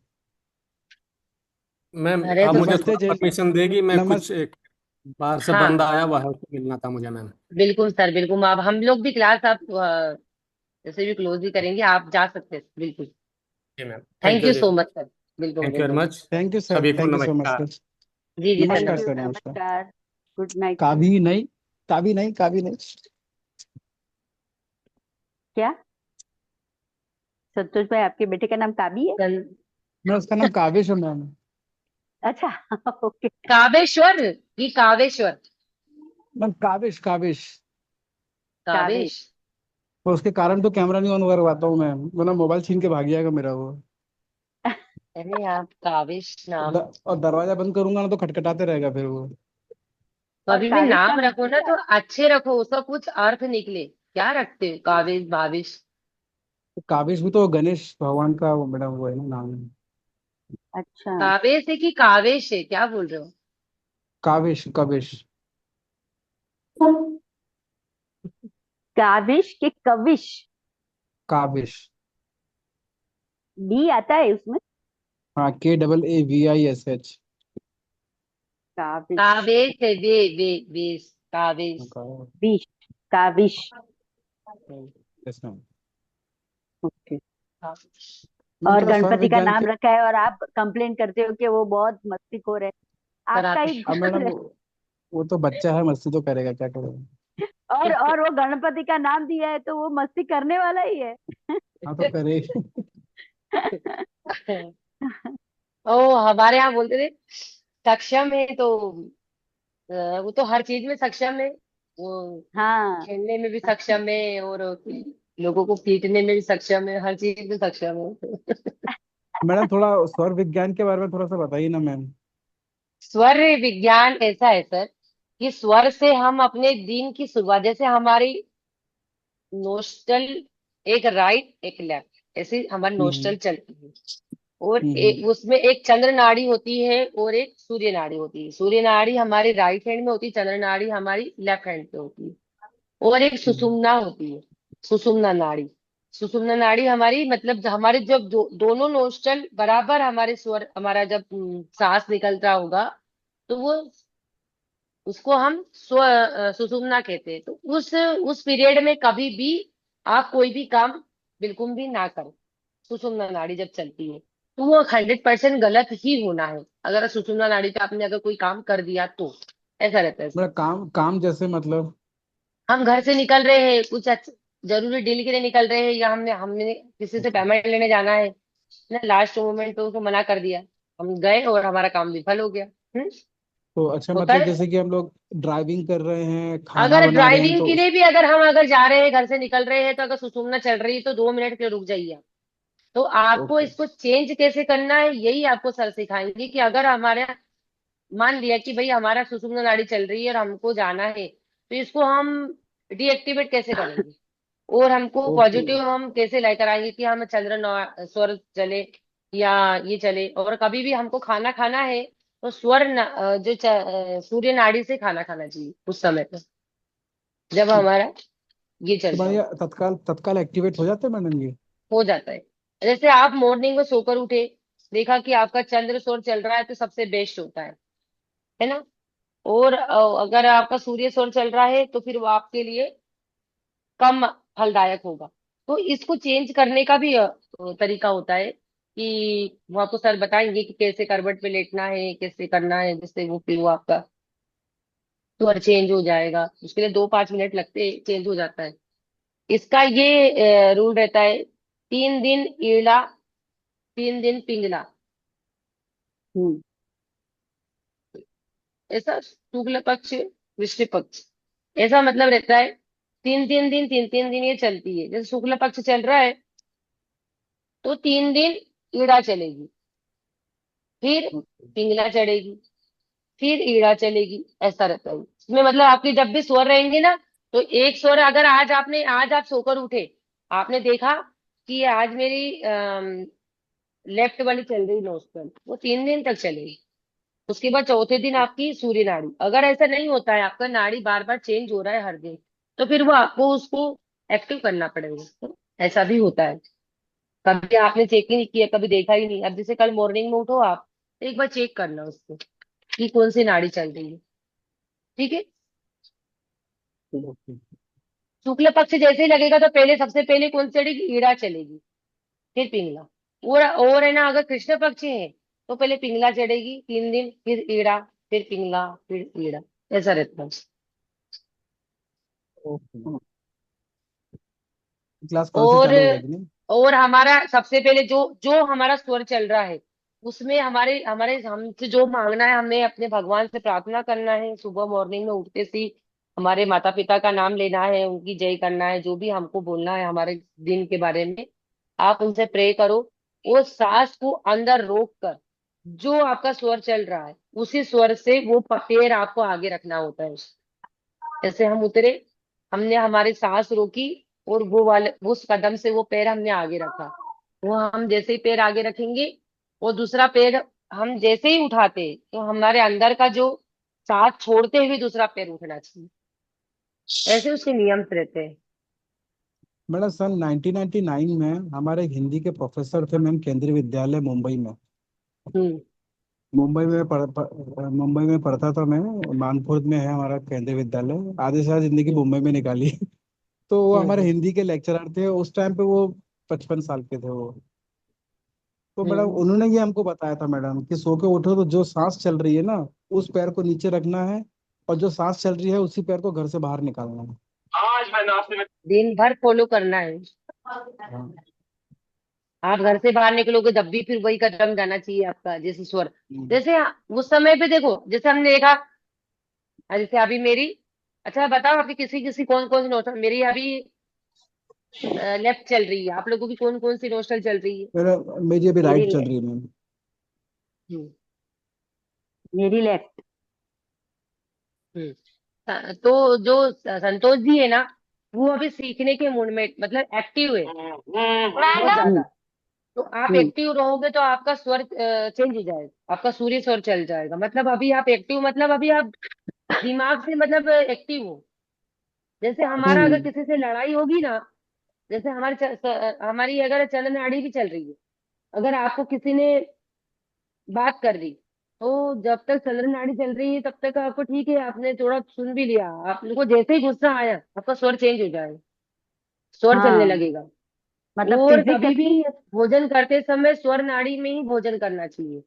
मैम अरे आप तो मुझे नमस्ते थोड़ा जी। परमिशन देगी, मैं कुछ नमस एक बाहर से हाँ, बंदा आया हुआ है, उससे मिलना था मुझे मैम। बिल्कुल सर, बिल्कुल। आप हम लोग भी क्लास आप जैसे भी क्लोज ही करेंगे, आप जा सकते हैं बिल्कुल। जी ma'am, thank thank you you जी। So much sir. बिल्कुल थैंक यू वेरी बिल्कुल। मच। थैंक यू सर, सभी को थैंक यू सो मच नमस्कार। सर। जी जी सर, थैंक नमस्कार यू, नमस्कार। सर, नमस्कार। नमस्कार। Good night. काभी नहीं, काभी नहीं, काभी नहीं। क्या संतोष भाई, आपके बेटे का नाम काबी है? मैं उसका नाम काविश हूँ मैम। अच्छा। ओके। कावेश्वर की कावेश्वर? मैम काविश, काविश। कावेश। कावेश। और उसके कारण तो कैमरा नहीं ऑन करवाता हूँ मैं, वरना मोबाइल छीन के भाग जाएगा मेरा वो। अरे आप कावेश नाम, और दरवाजा बंद करूंगा ना तो खटखटाते रहेगा फिर वो। और कभी भी कावेश नाम नाम रखो ना इसलिए तो अच्छे रखो, उसका कुछ अर्थ निकले। क्या रखते हो कावेश भावेश? तो काविश भी तो गणेश भगवान का वो मेरा वो है ना नाम। अच्छा, कावेश है कि कावेश है, क्या बोल रहे हो? काविश, कविश। काविश के कविश? काविश। बी आता है उसमें? हाँ, KAAVISH। काविश। कावेश है, वे वेश, कावेश। विश। काविश। हम्म, यस मैम। ओके। कावेश। मैम और थोड़ा सौर गणपति का विज्ञान नाम के। रखा है और आप कंप्लेन करते हो कि वो बहुत मस्तीखोर है। आपका कराते ही अब मैडम वो तो बच्चा है, मस्ती तो करेगा, क्या करेगा। और वो गणपति का नाम दिया है तो वो मस्ती करने वाला ही है। हाँ तो करेगा। ओ, हमारे यहाँ बोलते थे सक्षम है तो वो तो हर चीज में सक्षम है। वो हाँ। खेलने में भी सक्षम है, और लोगों को पीटने में भी सक्षम है, हर चीज में सक्षम है। मैडम थोड़ा सौर विज्ञान के बारे में थोड़ा सा बताइए ना मैम। स्वर विज्ञान ऐसा है सर, कि स्वर से हम अपने दिन की शुरुआत, जैसे हमारी नोस्टल एक राइट एक लेफ्ट, ऐसे हमारी हम्म। नोस्टल चलती है। और हम्म। उसमें एक चंद्र नाड़ी होती है और एक सूर्य नाड़ी होती है। सूर्य नाड़ी हमारी राइट हैंड में होती है, चंद्र नाड़ी हमारी लेफ्ट हैंड पे होती है। और एक हम्म। सुषुम्ना होती है, सुषुम्ना नाड़ी। सुषुम्ना नाड़ी हमारी मतलब हमारे जब दोनों नोस्ट्रल बराबर, हमारे स्वर, हमारा जब सांस निकलता होगा, तो वो उसको हम सुषुम्ना कहते हैं। तो उस पीरियड में कभी भी आप कोई भी काम बिल्कुल भी ना करो, सुषुम्ना नाड़ी जब चलती है। तो वो 100% गलत ही होना है, अगर सुषुम्ना नाड़ी पे आपने अगर कोई काम कर दिया तो। ऐसा रहता है मेरा सर। काम काम जैसे मतलब। हम घर से निकल रहे हैं, कुछ जरूरी डील के लिए निकल रहे हैं, या हमने हमने किसी से पेमेंट लेने जाना है ना, लास्ट मोमेंट पे उसको मना कर दिया, हम गए और हमारा काम विफल हो गया। तो अच्छा, मतलब होकर जैसे कि हम लोग ड्राइविंग कर रहे हैं, खाना अगर बना रहे हैं, ड्राइविंग तो के लिए भी अगर हम अगर जा रहे हैं, घर से निकल रहे हैं, तो अगर सुसुम्ना चल रही है तो 2 मिनट के लिए रुक जाइए आप। तो आपको ओके। इसको चेंज कैसे करना है, यही आपको सर सिखाएंगे कि अगर हमारे, मान लिया कि भाई हमारा सुषुम्ना नाड़ी चल रही है और हमको जाना है, तो इसको हम डीएक्टिवेट कैसे करेंगे, और हमको ओके। पॉजिटिव हम कैसे लेकर आएंगे कि हम चंद्र स्वर चले या ये चले। और कभी भी हमको खाना खाना है तो सूर्य नाड़ी से खाना खाना चाहिए उस समय पे, जब हमारा ये तो चलता मैंने हो ये तत्काल तत्काल एक्टिवेट हो जाते हैं मैडम ये? हो जाता है। जैसे आप मॉर्निंग में सोकर उठे, देखा कि आपका चंद्र सौर चल रहा है, तो सबसे बेस्ट होता है ना। और अगर आपका सूर्य सौर चल रहा है तो फिर वो आपके लिए कम फलदायक होगा। तो इसको चेंज करने का भी तरीका होता है कि वो आपको सर बताएंगे कि कैसे करवट पे लेटना है, कैसे करना है, जिससे वो फिर वो आपका सौर चेंज हो जाएगा। उसके लिए 2-5 मिनट लगते, चेंज हो जाता है। इसका ये रूल रहता है, 3 दिन ईड़ा, 3 दिन पिंगला। हम्म ऐसा शुक्ल पक्ष, कृष्ण पक्ष, ऐसा मतलब रहता है। 3-3 दिन, 3-3 दिन ये चलती है। जैसे शुक्ल पक्ष चल रहा है तो 3 दिन ईड़ा चलेगी, फिर पिंगला चढ़ेगी, फिर ईड़ा चलेगी, ऐसा रहता है इसमें। मतलब आपके जब भी स्वर रहेंगे ना, तो एक स्वर अगर आज आप सोकर उठे, आपने देखा कि आज मेरी लेफ्ट वाली चल रही नोस्ट्रल, वो 3 दिन तक चलेगी। उसके बाद चौथे दिन आपकी सूर्य नाड़ी। अगर ऐसा नहीं होता है, आपका नाड़ी बार बार चेंज हो रहा है हर दिन, तो फिर वो आपको उसको एक्टिव करना पड़ेगा। तो ऐसा भी होता है। कभी आपने चेक ही नहीं किया, कभी देखा ही नहीं। अब जैसे कल मॉर्निंग में उठो आप, तो एक बार चेक करना उसको कि कौन सी नाड़ी चल रही है। ठीक है। ओके। शुक्ल पक्ष जैसे ही लगेगा तो पहले, सबसे पहले कौन सी चढ़ेगी, ईड़ा चलेगी, फिर पिंगला। और है ना, अगर कृष्ण पक्ष है तो पहले पिंगला चढ़ेगी 3 दिन, फिर ईड़ा, फिर पिंगला, फिर ईड़ा, ऐसा रहता है। ओके। क्लास कल से और चालू हो जाएगी नहीं? और हमारा सबसे पहले जो जो हमारा स्वर चल रहा है, उसमें हमारे हमारे हमसे जो मांगना है, हमें अपने भगवान से प्रार्थना करना है। सुबह मॉर्निंग में उठते ही हमारे माता पिता का नाम लेना है, उनकी जय करना है, जो भी हमको बोलना है हमारे दिन के बारे में, आप उनसे प्रे करो। वो सांस को अंदर रोक कर, जो आपका स्वर चल रहा है उसी स्वर से वो पैर आपको आगे रखना होता है। जैसे हम उतरे, हमने हमारी सांस रोकी, और वो वाले उस कदम से वो पैर हमने आगे रखा। वो हम जैसे ही पैर आगे रखेंगे, वो दूसरा पैर हम जैसे ही उठाते, तो हमारे अंदर का जो सांस छोड़ते हुए दूसरा पैर उठना चाहिए। ऐसे उसके नियम रहते हैं। मैडम सन 1999 में हमारे एक हिंदी के प्रोफेसर थे मैम, केंद्रीय विद्यालय मुंबई में। हम्म। मुंबई में पढ़ता था मैं। मानपुर में है हमारा केंद्रीय विद्यालय, आधे से ज्यादा जिंदगी हम्म। मुंबई में निकाली। तो वो हमारे हम्म। हिंदी के लेक्चरर थे उस टाइम पे, वो 55 साल के थे वो। तो मैडम हम्म। उन्होंने ये हमको बताया था मैडम कि सो के उठो तो जो सांस चल रही है ना, उस पैर को नीचे रखना है, और जो सांस चल रही है उसी पैर को घर से बाहर निकालना है। दिन भर फॉलो करना है। हाँ। आप घर से बाहर निकलोगे जब भी, फिर वही कदम जाना चाहिए आपका, जैसे स्वर। हम्म। जैसे उस समय पे देखो, जैसे हमने देखा, जैसे अभी मेरी, अच्छा बताओ आपकी किसी किसी कौन कौन सी नोस्टल, मेरी अभी लेफ्ट चल रही है, आप लोगों की कौन कौन सी नोस्टल चल रही है। मेरा मेरी अभी मेरी राइट चल लेफ्ट। रही है मैम। मेरी लेफ्ट। हम्म। तो जो संतोष जी है ना, वो अभी सीखने के मूड में, मतलब एक्टिव है बहुत हम्म ज्यादा। तो आप हम्म एक्टिव रहोगे तो आपका स्वर चेंज हो जाएगा, आपका सूर्य स्वर चल जाएगा। मतलब अभी आप एक्टिव, मतलब अभी आप दिमाग से मतलब एक्टिव हो। जैसे हमारा अगर हम्म किसी से लड़ाई होगी ना, जैसे हमारी अगर चलन आड़ी भी चल रही है, अगर आपको किसी ने बात कर दी, तो जब तक चलन आड़ी चल रही है तब तक आपको ठीक है, आपने थोड़ा सुन भी लिया। आप लोगों को जैसे ही गुस्सा आया, आपका स्वर चेंज हो जाएगा, स्वर चलने हाँ, लगेगा। मतलब और कभी भी फिजिकली। भोजन करते समय स्वर नाड़ी में ही भोजन करना चाहिए।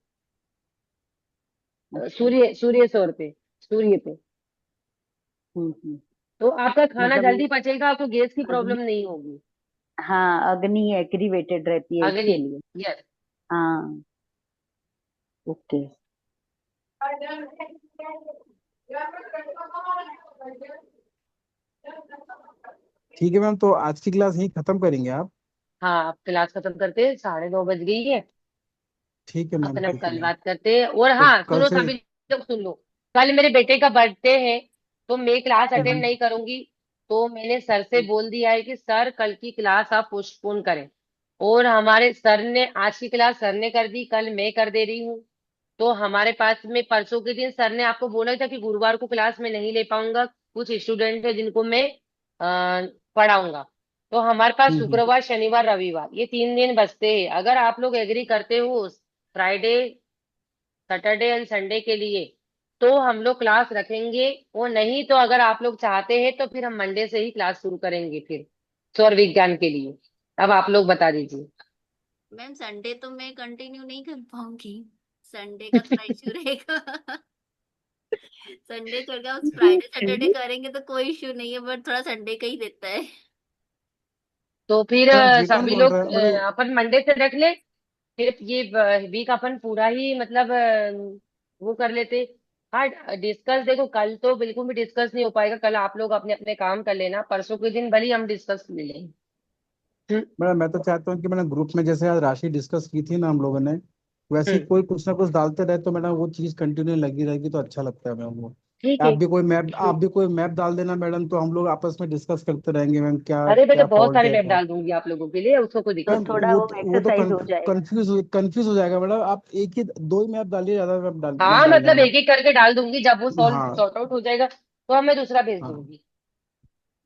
अच्छा। सूर्य सूर्य स्वर पे, सूर्य पे। हम्म। तो आपका खाना मतलब जल्दी पचेगा, आपको गैस की अग्नि, प्रॉब्लम नहीं होगी। हाँ, अग्नि एक्टिवेटेड रहती है अग्नि, इसके लिए। यस। हाँ। ओके। ठीक है मैम, तो आज की क्लास यहीं खत्म करेंगे आप? हाँ, अब क्लास खत्म करते हैं, 9:30 बज गई है। ठीक है मैम, अपन अब ठीक है कल मैम। बात करते हैं। और तो हाँ कल सुनो, से। सभी लोग सुन लो, कल मेरे बेटे का बर्थडे है, तो मैं क्लास अटेंड हम्म, नहीं करूंगी। तो मैंने सर से बोल दिया है कि सर कल की क्लास आप पोस्टपोन करें। और हमारे सर ने आज की क्लास सर ने कर दी, कल मैं कर दे रही हूँ। तो हमारे पास में परसों के दिन सर ने आपको बोला था कि गुरुवार को क्लास में नहीं ले पाऊंगा, कुछ स्टूडेंट है जिनको मैं पढ़ाऊंगा। तो हमारे पास हम्म। शुक्रवार शनिवार रविवार ये 3 दिन बचते हैं। अगर आप लोग एग्री करते हो फ्राइडे सैटरडे एंड संडे के लिए, तो हम लोग क्लास रखेंगे। वो नहीं तो अगर आप लोग चाहते हैं तो फिर हम मंडे से ही क्लास शुरू करेंगे फिर स्वर विज्ञान के लिए। अब आप लोग बता दीजिए। मैम संडे तो मैं कंटिन्यू नहीं कर पाऊंगी, संडे का थोड़ा इश्यू रहेगा। संडे छोड़ के हम फ्राइडे सैटरडे करेंगे तो कोई इश्यू नहीं है, बट थोड़ा संडे का ही रहता है। तो फिर मैम ये कौन सभी बोल लोग रहा है मतलब? अपन मंडे से रख ले। फिर ये वीक अपन पूरा ही मतलब वो कर लेते। हाँ, डिस्कस देखो कल तो बिल्कुल भी डिस्कस नहीं हो पाएगा। कल आप लोग अपने अपने काम कर लेना, परसों के दिन भले ही हम डिस्कस ले लेंगे। हम्म, मैडम मैं तो चाहता हूँ कि मैंने ग्रुप में जैसे आज राशि डिस्कस की थी ना हम लोगों ने, वैसे ही हम्म, कोई कुछ ना कुछ डालते रहे तो मैडम वो चीज कंटिन्यू लगी रहेगी तो अच्छा लगता है मैम वो। ठीक है। आप भी कोई मैप डाल देना मैडम, तो हम लोग आपस में डिस्कस करते रहेंगे मैम, क्या अरे बेटा क्या बहुत फॉल्ट सारे है मैप क्या। डाल दूंगी आप लोगों के लिए, उसको कोई तो दिक्कत मैम नहीं है। थोड़ा वो वो तो एक्सरसाइज हो जाएगा। कंफ्यूज हो जाएगा मैडम, आप एक ही दो ही मैप डालिए, ज्यादा मैप हाँ डालना मतलब मत। एक एक करके डाल दूंगी, जब वो सॉल्व हाँ सॉर्ट आउट हो जाएगा तो मैं दूसरा भेज हाँ। दूंगी।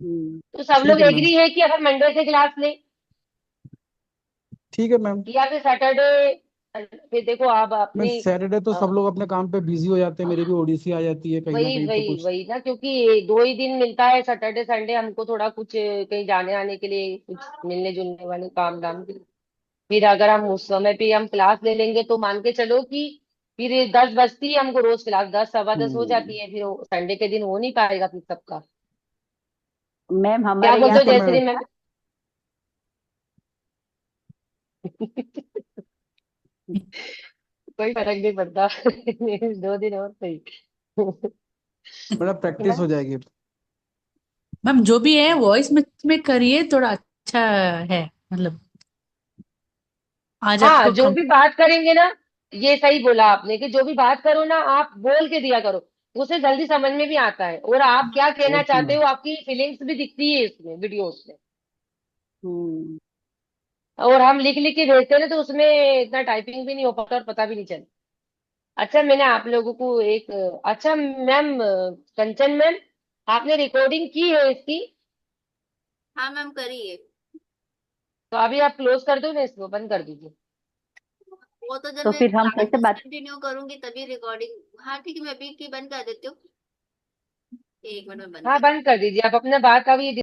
हम्म। तो सब ठीक लोग है मैम। एग्री है कि अपन मंडे से क्लास लें ठीक है मैम। या फिर सैटरडे? फिर देखो आप मैं अपनी सैटरडे तो सब लोग अपने काम पे बिजी हो जाते हैं, मेरी भी ओडीसी आ जाती है कहीं ना वही कहीं तो वही कुछ। वही ना, क्योंकि 2 ही दिन मिलता है सैटरडे संडे हमको, थोड़ा कुछ कहीं जाने आने के लिए, कुछ मिलने जुलने वाले काम धाम के लिए। फिर अगर हम उस समय पे हम क्लास ले लेंगे तो मान के चलो कि फिर 10 बजती है हमको रोज क्लास, 10 सवा 10 हो हम्म। जाती है, फिर संडे के दिन हो नहीं पाएगा फिर सबका। मैम क्या हमारे बोलते यहाँ हो ठीक है पे जयश्री मैम। मैम? कोई फर्क नहीं पड़ता। 2 दिन और सही। मेरा प्रैक्टिस हो जाएगी। मैम जो भी है वॉइस में करिए, थोड़ा अच्छा है मतलब। आज हाँ आपको जो कम। भी बात करेंगे ना, ये सही बोला आपने कि जो भी बात करो ना आप बोल के दिया करो, उसे जल्दी समझ में भी आता है। और आप क्या कहना ओके चाहते मैम। हो आपकी फीलिंग्स भी दिखती है इसमें वीडियोस में। हम्म। और हम लिख लिख के भेजते हैं ना तो उसमें इतना टाइपिंग भी नहीं हो पाता और पता भी नहीं चलता। अच्छा मैंने आप लोगों को एक अच्छा मैम, कंचन मैम, आपने रिकॉर्डिंग की है इसकी? हाँ मैम करिए। तो अभी आप क्लोज कर दो ना, इसको बंद कर दीजिए। वो तो जब तो मैं फिर हम क्लास कैसे बात कंटिन्यू करूंगी तभी रिकॉर्डिंग। हाँ ठीक है, मैं अभी की बंद कर देती हूँ। एक मिनट में बंद हाँ कर। बंद कर दीजिए आप अपना बात। अब ये